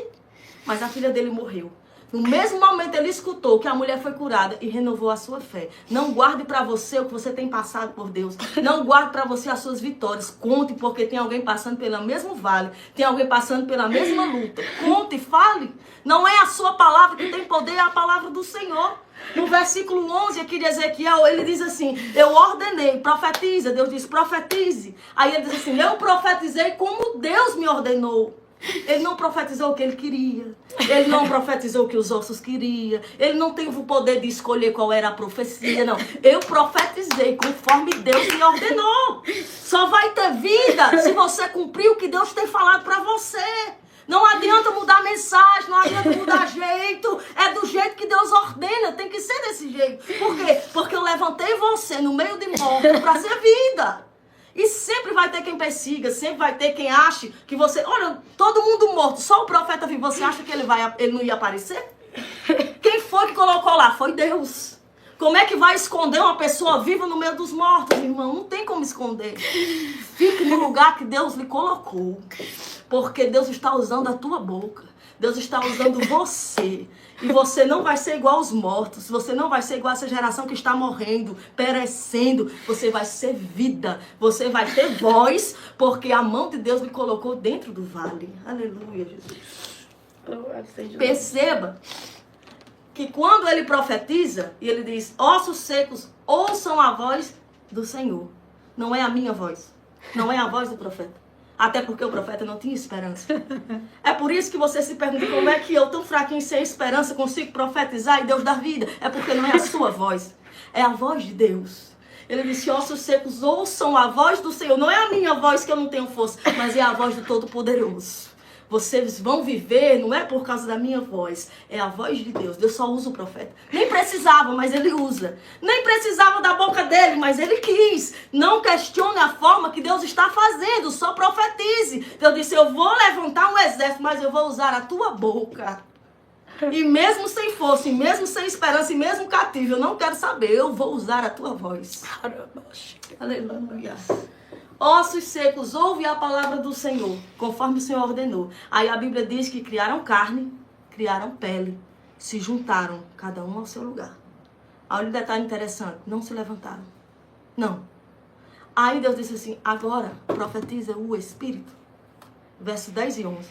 mas a filha dele morreu. No mesmo momento ele escutou que a mulher foi curada e renovou a sua fé. Não guarde para você o que você tem passado por Deus. Não guarde para você as suas vitórias. Conte, porque tem alguém passando pelo mesmo vale. Tem alguém passando pela mesma luta. Conte, fale. Não é a sua palavra que tem poder, é a palavra do Senhor. No versículo 11 aqui de Ezequiel, ele diz assim, eu ordenei, profetiza. Deus diz, profetize. Aí ele diz assim, eu profetizei como Deus me ordenou. Ele não profetizou o que ele queria. Ele não profetizou o que os ossos queriam. Ele não teve o poder de escolher qual era a profecia, não. Eu profetizei conforme Deus me ordenou. Só vai ter vida se você cumprir o que Deus tem falado para você. Não adianta mudar mensagem, não adianta mudar jeito. É do jeito que Deus ordena, tem que ser desse jeito. Por quê? Porque eu levantei você no meio de morte para ser vida. E sempre vai ter quem persiga, sempre vai ter quem ache que você... Olha, todo mundo morto, só o profeta vivo. Você acha que ele não ia aparecer? Quem foi que colocou lá? Foi Deus. Como é que vai esconder uma pessoa viva no meio dos mortos, irmão? Não tem como esconder. Fique no lugar que Deus lhe colocou. Porque Deus está usando a tua boca. Deus está usando você. E você não vai ser igual aos mortos. Você não vai ser igual a essa geração que está morrendo, perecendo. Você vai ser vida. Você vai ter voz, porque a mão de Deus lhe colocou dentro do vale. Aleluia, Jesus. Perceba que quando ele profetiza, e ele diz, ossos secos, ouçam a voz do Senhor. Não é a minha voz. Não é a voz do profeta. Até porque o profeta não tinha esperança. É por isso que você se pergunta como é que eu, tão fraquinho sem esperança, consigo profetizar e Deus dá vida. É porque não é a sua voz. É a voz de Deus. Ele disse, ossos secos, ouçam a voz do Senhor. Não é a minha voz que eu não tenho força, mas é a voz do Todo-Poderoso. Vocês vão viver, não é por causa da minha voz, é a voz de Deus. Deus só usa o profeta. Nem precisava, mas ele usa. Nem precisava da boca dele, mas ele quis. Não questione a forma que Deus está fazendo, só profetize. Deus disse, eu vou levantar um exército, mas eu vou usar a tua boca. E mesmo sem força, e mesmo sem esperança, e mesmo cativo, eu não quero saber, eu vou usar a tua voz. Aleluia. Ossos secos, ouve a palavra do Senhor, conforme o Senhor ordenou. Aí a Bíblia diz que criaram carne, criaram pele, se juntaram, cada um ao seu lugar. Olha o detalhe interessante, não se levantaram. Não. Aí Deus disse assim, agora profetiza o Espírito. Verso 10 e 11.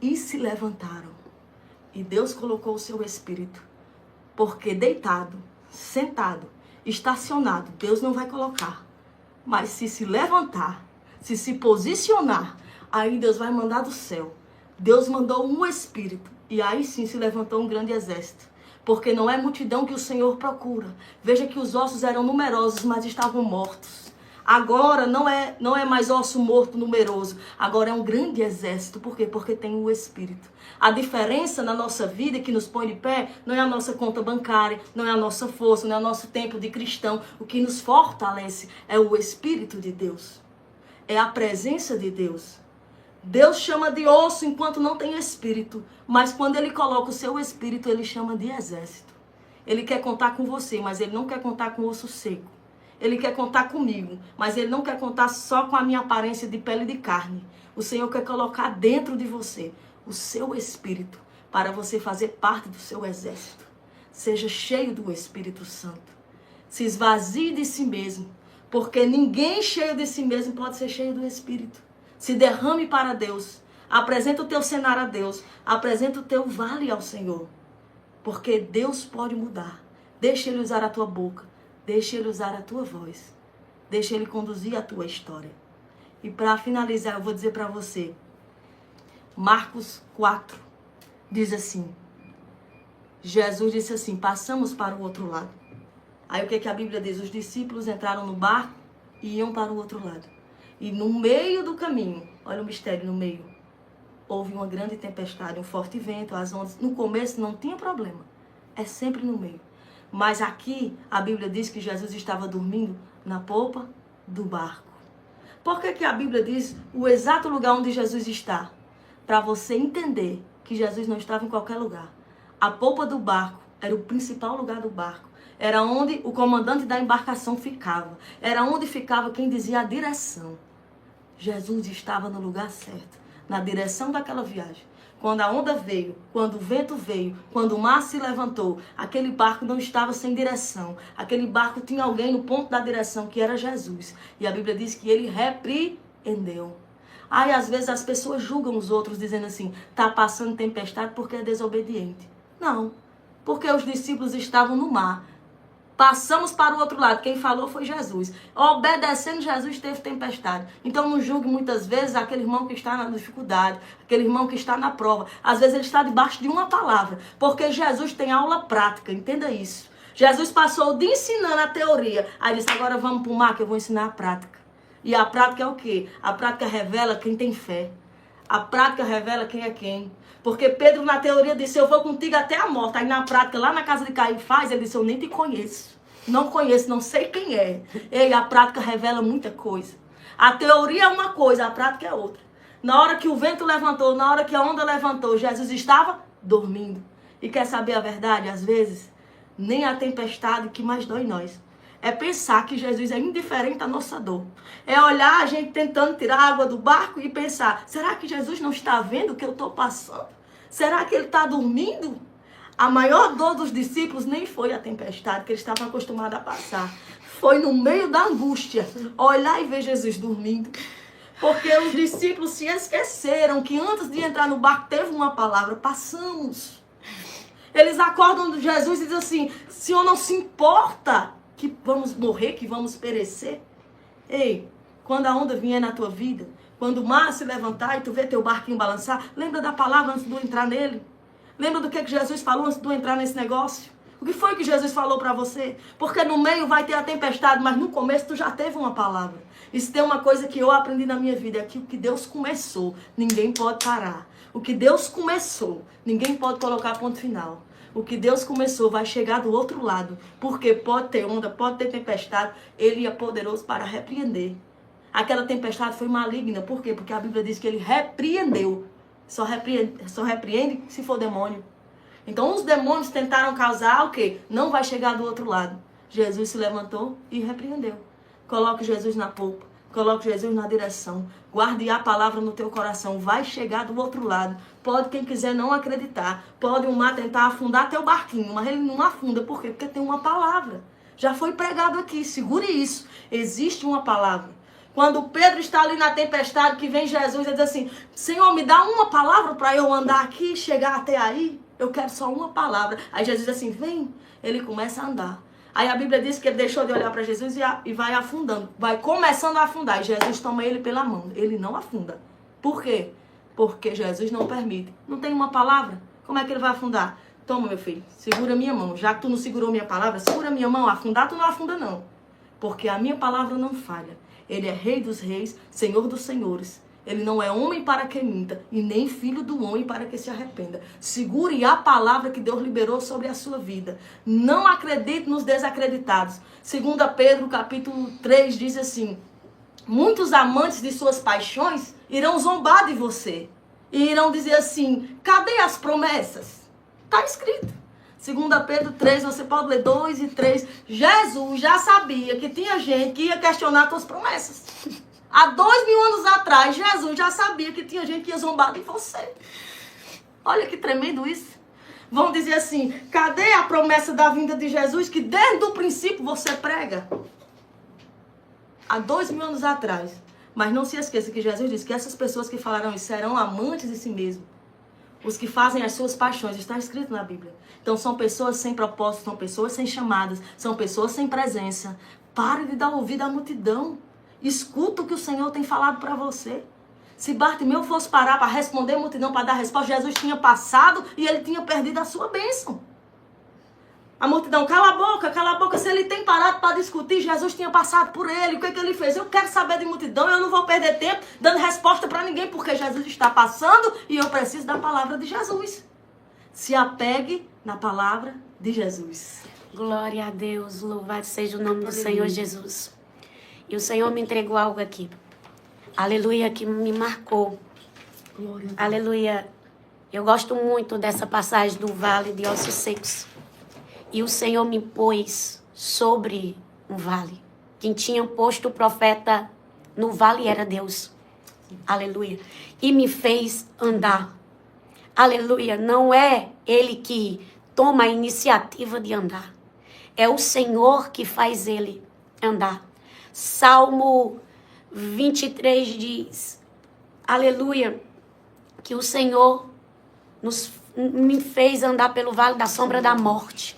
E se levantaram. E Deus colocou o seu Espírito. Porque deitado, sentado, estacionado, Deus não vai colocar. Mas se levantar, se posicionar, aí Deus vai mandar do céu. Deus mandou um Espírito. E aí sim se levantou um grande exército. Porque não é multidão que o Senhor procura. Veja que os ossos eram numerosos, mas estavam mortos. Agora não é mais osso morto numeroso. Agora é um grande exército. Por quê? Porque tem o Espírito. A diferença na nossa vida que nos põe de pé não é a nossa conta bancária, não é a nossa força, não é o nosso tempo de cristão. O que nos fortalece é o Espírito de Deus. É a presença de Deus. Deus chama de osso enquanto não tem espírito. Mas quando Ele coloca o seu espírito, Ele chama de exército. Ele quer contar com você, mas Ele não quer contar com osso seco. Ele quer contar comigo, mas Ele não quer contar só com a minha aparência de pele e de carne. O Senhor quer colocar dentro de você o seu espírito para você fazer parte do seu exército. Seja cheio do Espírito Santo. Se esvazie de si mesmo, porque ninguém cheio de si mesmo pode ser cheio do Espírito. Se derrame para Deus. Apresenta o teu cenário a Deus. Apresenta o teu vale ao Senhor. Porque Deus pode mudar. Deixa Ele usar a tua boca. Deixa Ele usar a tua voz. Deixa Ele conduzir a tua história. E para finalizar, eu vou dizer para você. Marcos 4 diz assim. Jesus disse assim, passamos para o outro lado. Aí o que a Bíblia diz? Os discípulos entraram no barco e iam para o outro lado. E no meio do caminho, olha o mistério no meio, houve uma grande tempestade, um forte vento, as ondas. No começo não tinha problema, é sempre no meio. Mas aqui a Bíblia diz que Jesus estava dormindo na polpa do barco. Por que a Bíblia diz o exato lugar onde Jesus está? Para você entender que Jesus não estava em qualquer lugar. A polpa do barco era o principal lugar do barco. Era onde o comandante da embarcação ficava. Era onde ficava quem dizia a direção. Jesus estava no lugar certo, na direção daquela viagem. Quando a onda veio, quando o vento veio, quando o mar se levantou, aquele barco não estava sem direção. Aquele barco tinha alguém no ponto da direção, que era Jesus. E a Bíblia diz que Ele repreendeu. Aí às vezes as pessoas julgam os outros dizendo assim, está passando tempestade porque é desobediente. Não, porque os discípulos estavam no mar. Passamos para o outro lado. Quem falou foi Jesus. Obedecendo Jesus teve tempestade. Então não julgue muitas vezes aquele irmão que está na dificuldade, aquele irmão que está na prova. Às vezes ele está debaixo de uma palavra. Porque Jesus tem aula prática, entenda isso. Jesus passou de ensinando a teoria. Aí disse, agora vamos para o mar que eu vou ensinar a prática. E a prática é o quê? A prática revela quem tem fé. A prática revela quem é quem. Porque Pedro na teoria disse, eu vou contigo até a morte. Aí na prática, lá na casa de Caifás, ele disse, eu nem te conheço. Não conheço, não sei quem é. E a prática revela muita coisa. A teoria é uma coisa, a prática é outra. Na hora que o vento levantou, na hora que a onda levantou, Jesus estava dormindo. E quer saber a verdade? Às vezes, nem a tempestade que mais dói em nós. É pensar que Jesus é indiferente à nossa dor. É olhar a gente tentando tirar a água do barco e pensar, será que Jesus não está vendo o que eu estou passando? Será que Ele está dormindo? A maior dor dos discípulos nem foi a tempestade que eles estavam acostumados a passar. Foi no meio da angústia, olhar e ver Jesus dormindo. Porque os discípulos se esqueceram que antes de entrar no barco teve uma palavra, passamos. Eles acordam de Jesus e dizem assim, Senhor, não se importa que vamos morrer, que vamos perecer? Ei, quando a onda vier na tua vida, quando o mar se levantar e tu vê teu barquinho balançar, lembra da palavra antes de tu entrar nele? Lembra do que Jesus falou antes de tu entrar nesse negócio? O que foi que Jesus falou para você? Porque no meio vai ter a tempestade, mas no começo tu já teve uma palavra. E se tem uma coisa que eu aprendi na minha vida, é que o que Deus começou, ninguém pode parar. O que Deus começou, ninguém pode colocar ponto final. O que Deus começou vai chegar do outro lado. Porque pode ter onda, pode ter tempestade. Ele é poderoso para repreender. Aquela tempestade foi maligna. Por quê? Porque a Bíblia diz que Ele repreendeu. Só repreende se for demônio. Então os demônios tentaram causar o quê? Não vai chegar do outro lado. Jesus se levantou e repreendeu. Coloque Jesus na polpa. Coloque Jesus na direção. Guarde a palavra no teu coração. Vai chegar do outro lado. Pode quem quiser não acreditar. Pode o mar tentar afundar teu barquinho. Mas ele não afunda. Por quê? Porque tem uma palavra. Já foi pregado aqui. Segure isso. Existe uma palavra. Quando Pedro está ali na tempestade, que vem Jesus e diz assim, Senhor, me dá uma palavra para eu andar aqui e chegar até aí. Eu quero só uma palavra. Aí Jesus diz assim, vem. Ele começa a andar. Aí a Bíblia diz que ele deixou de olhar para Jesus e vai afundando. Vai começando a afundar. E Jesus toma ele pela mão. Ele não afunda. Por quê? Porque Jesus não permite. Não tem uma palavra. Como é que ele vai afundar? Toma, meu filho, segura minha mão. Já que tu não segurou minha palavra, segura minha mão. Afundar, tu não afunda não. Porque a minha palavra não falha. Ele é Rei dos reis, Senhor dos senhores. Ele não é homem para que minta e nem filho do homem para que se arrependa. Segure a palavra que Deus liberou sobre a sua vida. Não acredite nos desacreditados. 2 Pedro capítulo 3 diz assim: muitos amantes de suas paixões irão zombar de você. E irão dizer assim: cadê as promessas? Está escrito. 2 Pedro 3, você pode ler 2 e 3. Jesus já sabia que tinha gente que ia questionar suas promessas. Há 2000 anos atrás, Jesus já sabia que tinha gente que ia zombar de você. Olha que tremendo isso. Vão dizer assim: cadê a promessa da vinda de Jesus que desde o princípio você prega? Há 2000 anos atrás. Mas não se esqueça que Jesus disse que essas pessoas que falaram isso serão amantes de si mesmos. Os que fazem as suas paixões, está escrito na Bíblia. Então são pessoas sem propósito, são pessoas sem chamadas, são pessoas sem presença. Pare de dar ouvido à multidão. Escuta o que o Senhor tem falado para você. Se Bartimeu fosse parar para responder a multidão, para dar resposta, Jesus tinha passado e ele tinha perdido a sua bênção. A multidão, cala a boca, cala a boca. Se ele tem parado para discutir, Jesus tinha passado por ele. O que ele fez? Eu quero saber de multidão, eu não vou perder tempo dando resposta para ninguém, porque Jesus está passando e eu preciso da palavra de Jesus. Se apegue na palavra de Jesus. Glória a Deus, louvado seja o nome do Senhor Jesus. E o Senhor me entregou algo aqui. Aleluia, que me marcou. Glória a Deus. Aleluia. Eu gosto muito dessa passagem do vale de ossos secos. E o Senhor me pôs sobre um vale. Quem tinha posto o profeta no vale era Deus. Aleluia. E me fez andar. Aleluia. Não é ele que toma a iniciativa de andar. É o Senhor que faz ele andar. Salmo 23 diz, aleluia, que o Senhor me fez andar pelo vale da sombra da morte.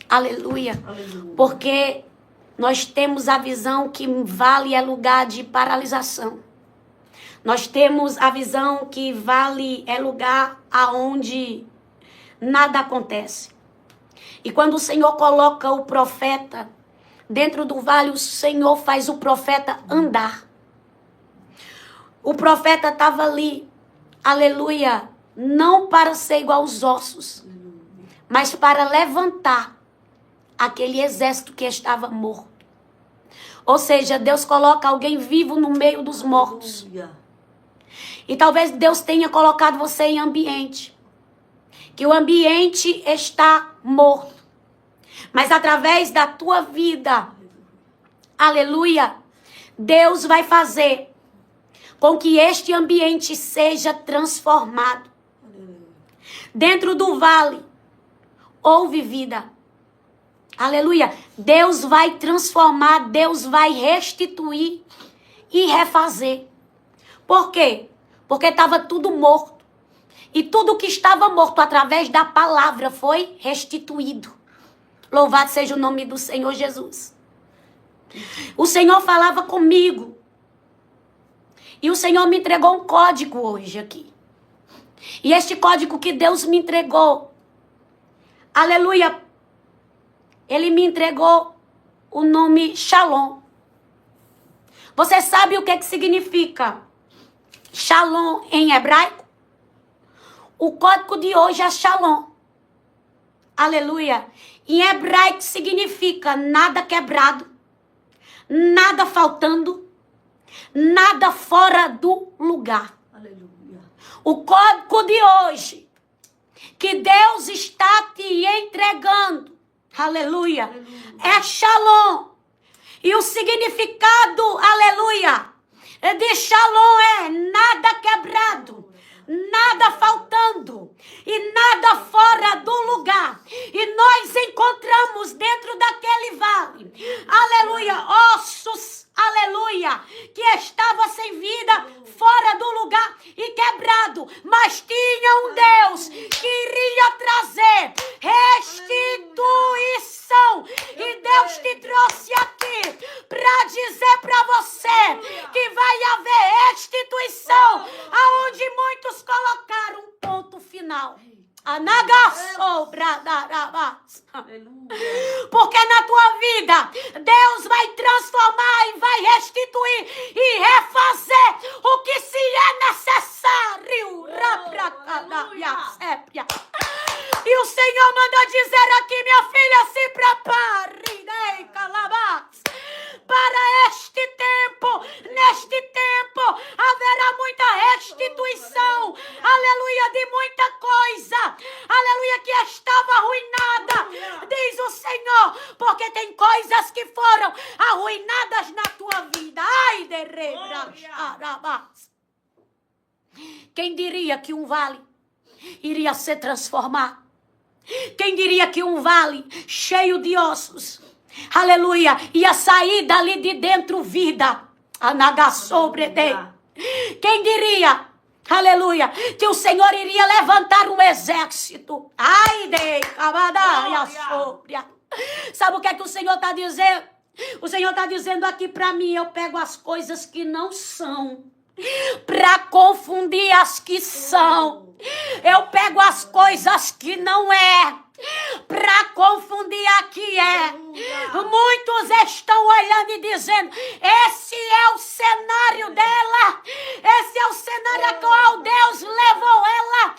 Aleluia. Aleluia. Porque nós temos a visão que vale é lugar de paralisação. Nós temos a visão que vale é lugar aonde nada acontece. E quando o Senhor coloca o profeta dentro do vale, o Senhor faz o profeta andar. O profeta estava ali, aleluia, não para ser igual aos ossos, mas para levantar aquele exército que estava morto. Ou seja, Deus coloca alguém vivo no meio dos mortos. E talvez Deus tenha colocado você em ambiente, que o ambiente está morto. Mas através da tua vida, aleluia, Deus vai fazer com que este ambiente seja transformado. Dentro do vale, houve vida. Aleluia. Deus vai transformar, Deus vai restituir e refazer. Por quê? Porque estava tudo morto. E tudo que estava morto através da palavra foi restituído. Louvado seja o nome do Senhor Jesus. O Senhor falava comigo. E o Senhor me entregou um código hoje aqui. E este código que Deus me entregou, aleluia, Ele me entregou o nome Shalom. Você sabe o que significa Shalom em hebraico? O código de hoje é Shalom. Aleluia. Em hebraico significa nada quebrado, nada faltando, nada fora do lugar. Aleluia. O código de hoje que Deus está te entregando, aleluia, é Shalom. E o significado, aleluia, de Shalom é nada quebrado, nada faltando e nada fora do lugar. E nós encontramos dentro daquele vale, aleluia, ossos, aleluia, que estava sem vida, fora do lugar e quebrado, mas tinha um Deus que iria trazer restituição. E Deus te trouxe aqui para dizer para você que vai haver restituição, aonde muitos colocaram um ponto final. Aleluia. Porque na tua vida, Deus vai transformar e vai restituir e refazer o que se é necessário. E o Senhor manda dizer aqui, minha filha, se prepare, né, calabás, para este tempo. Neste tempo haverá muita restituição, aleluia, de muita coisa, aleluia, que estava arruinada, diz o Senhor, porque tem coisas que foram arruinadas na tua vida. Ai, de rebras. Quem diria que um vale iria ser transformado? Quem diria que um vale cheio de ossos, aleluia, ia sair dali de dentro vida? Quem diria, aleluia, que o Senhor iria levantar um exército? Ai, sabe o que é que o Senhor está dizendo? O Senhor está dizendo aqui para mim, eu pego as coisas que não são para confundir as que são. Eu pego as coisas que não é para confundir a que é. Muitos estão olhando e dizendo, esse é o cenário dela, esse é o cenário a qual Deus levou ela,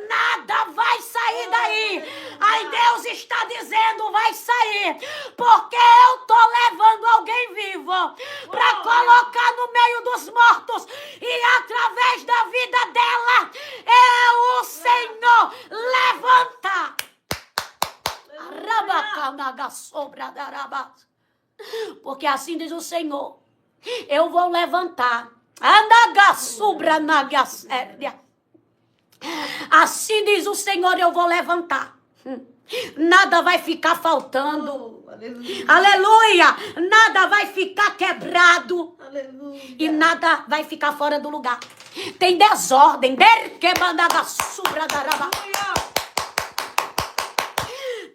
nada vai sair daí. Aí Deus está dizendo, vai sair, porque eu estou levando alguém vivo para colocar no meio dos mortos, e através da vida dela, o Senhor levanta. Porque assim diz o Senhor, eu vou levantar. Assim diz o Senhor, eu vou levantar. Nada vai ficar faltando. Aleluia. Nada vai ficar quebrado. Aleluia. E nada vai ficar fora do lugar. Tem desordem.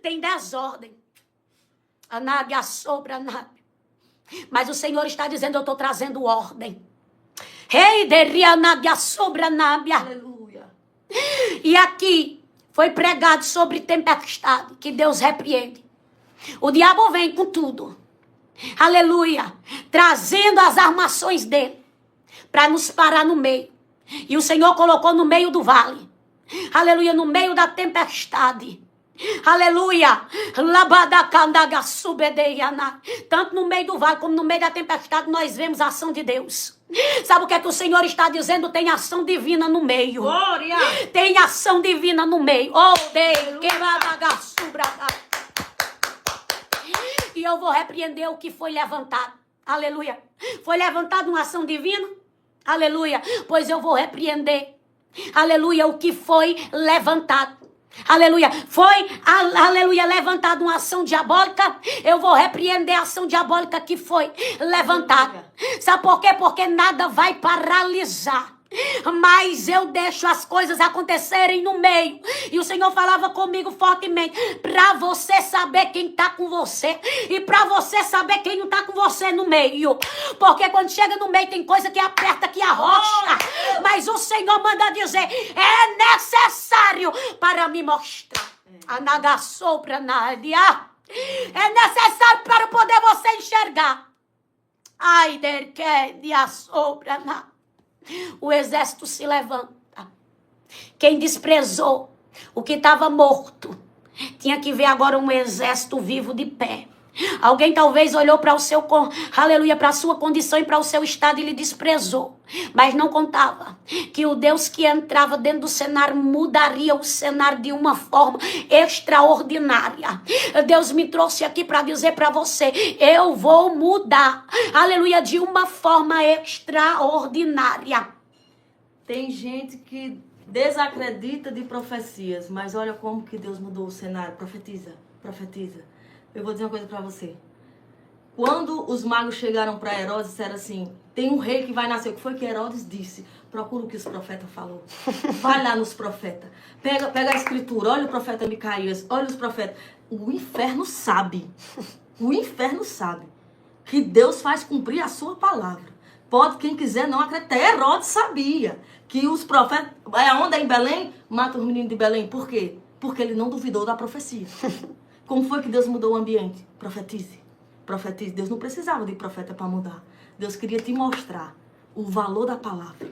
Tem desordem. Mas o Senhor está dizendo, eu estou trazendo ordem. Aleluia. E aqui foi pregado sobre tempestade, que Deus repreende. O diabo vem com tudo. Aleluia. Trazendo as armações dele para nos parar no meio. E o Senhor colocou no meio do vale. Aleluia, no meio da tempestade. Aleluia. Tanto no meio do vale como no meio da tempestade nós vemos a ação de Deus. Sabe o que é que o Senhor está dizendo? Tem ação divina no meio. Glória. Tem ação divina no meio. Oh, Deus. E eu vou repreender o que foi levantado. Aleluia. Foi levantado uma ação divina? Aleluia. Pois eu vou repreender. Aleluia. O que foi levantado. Aleluia. Foi, aleluia, levantada uma ação diabólica. Eu vou repreender a ação diabólica que foi levantada. Sabe por quê? Porque nada vai paralisar. Mas eu deixo as coisas acontecerem no meio. E o Senhor falava comigo fortemente, para você saber quem está com você e para você saber quem não está com você no meio. Porque quando chega no meio tem coisa que aperta, que arrocha. Mas o Senhor manda dizer, é necessário para me mostrar. É necessário para poder você enxergar. Ai, o exército se levanta. Quem desprezou o que estava morto tinha que ver agora um exército vivo de pé. Alguém talvez olhou para o seu, aleluia, para a sua condição e para o seu estado e lhe desprezou. Mas não contava que o Deus que entrava dentro do cenário mudaria o cenário de uma forma extraordinária. Deus me trouxe aqui para dizer para você, eu vou mudar, aleluia, de uma forma extraordinária. Tem gente que desacredita de profecias, mas olha como que Deus mudou o cenário. Profetiza, profetiza. Eu vou dizer uma coisa para você. Quando os magos chegaram para Herodes, disseram assim, tem um rei que vai nascer. O que foi que Herodes disse? Procura o que os profetas falaram. Vai lá nos profetas. Pega a escritura, olha o profeta Micaías, olha os profetas. O inferno sabe que Deus faz cumprir a sua palavra. Pode quem quiser não acreditar. Herodes sabia que os profetas... Onde é em Belém? Mata os meninos de Belém. Por quê? Porque ele não duvidou da profecia. Como foi que Deus mudou o ambiente? Profetize. Profetize. Deus não precisava de profeta para mudar. Deus queria te mostrar o valor da palavra.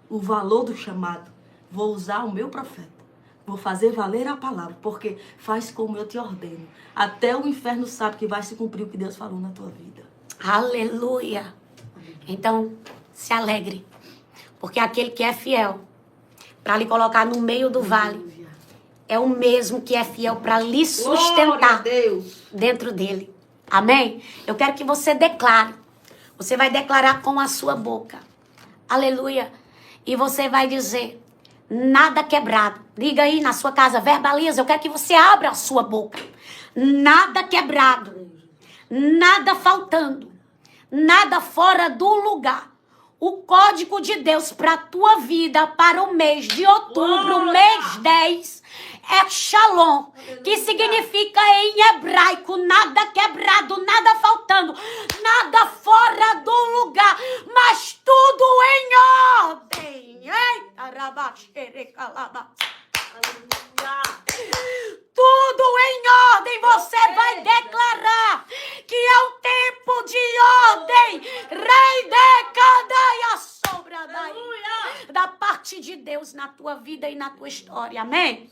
O valor do chamado. Vou usar o meu profeta. Vou fazer valer a palavra. Porque faz como eu te ordeno. Até o inferno sabe que vai se cumprir o que Deus falou na tua vida. Aleluia. Então, se alegre. Porque aquele que é fiel para lhe colocar no meio do vale é o mesmo que é fiel para lhe sustentar dentro dele. Amém? Eu quero que você declare. Você vai declarar com a sua boca. Aleluia. E você vai dizer, nada quebrado. Diga aí na sua casa, verbaliza. Eu quero que você abra a sua boca. Nada quebrado. Nada faltando. Nada fora do lugar. O código de Deus para a tua vida para o mês de outubro, mês 10, é Shalom, que significa em hebraico nada quebrado, nada faltando, nada fora do lugar, mas tudo em ordem. Eita, rabaxerecalaba. Tudo em ordem, você vai declarar que é o tempo de ordem. Rei de cadeia sobra da parte de Deus na tua vida e na tua história. Amém?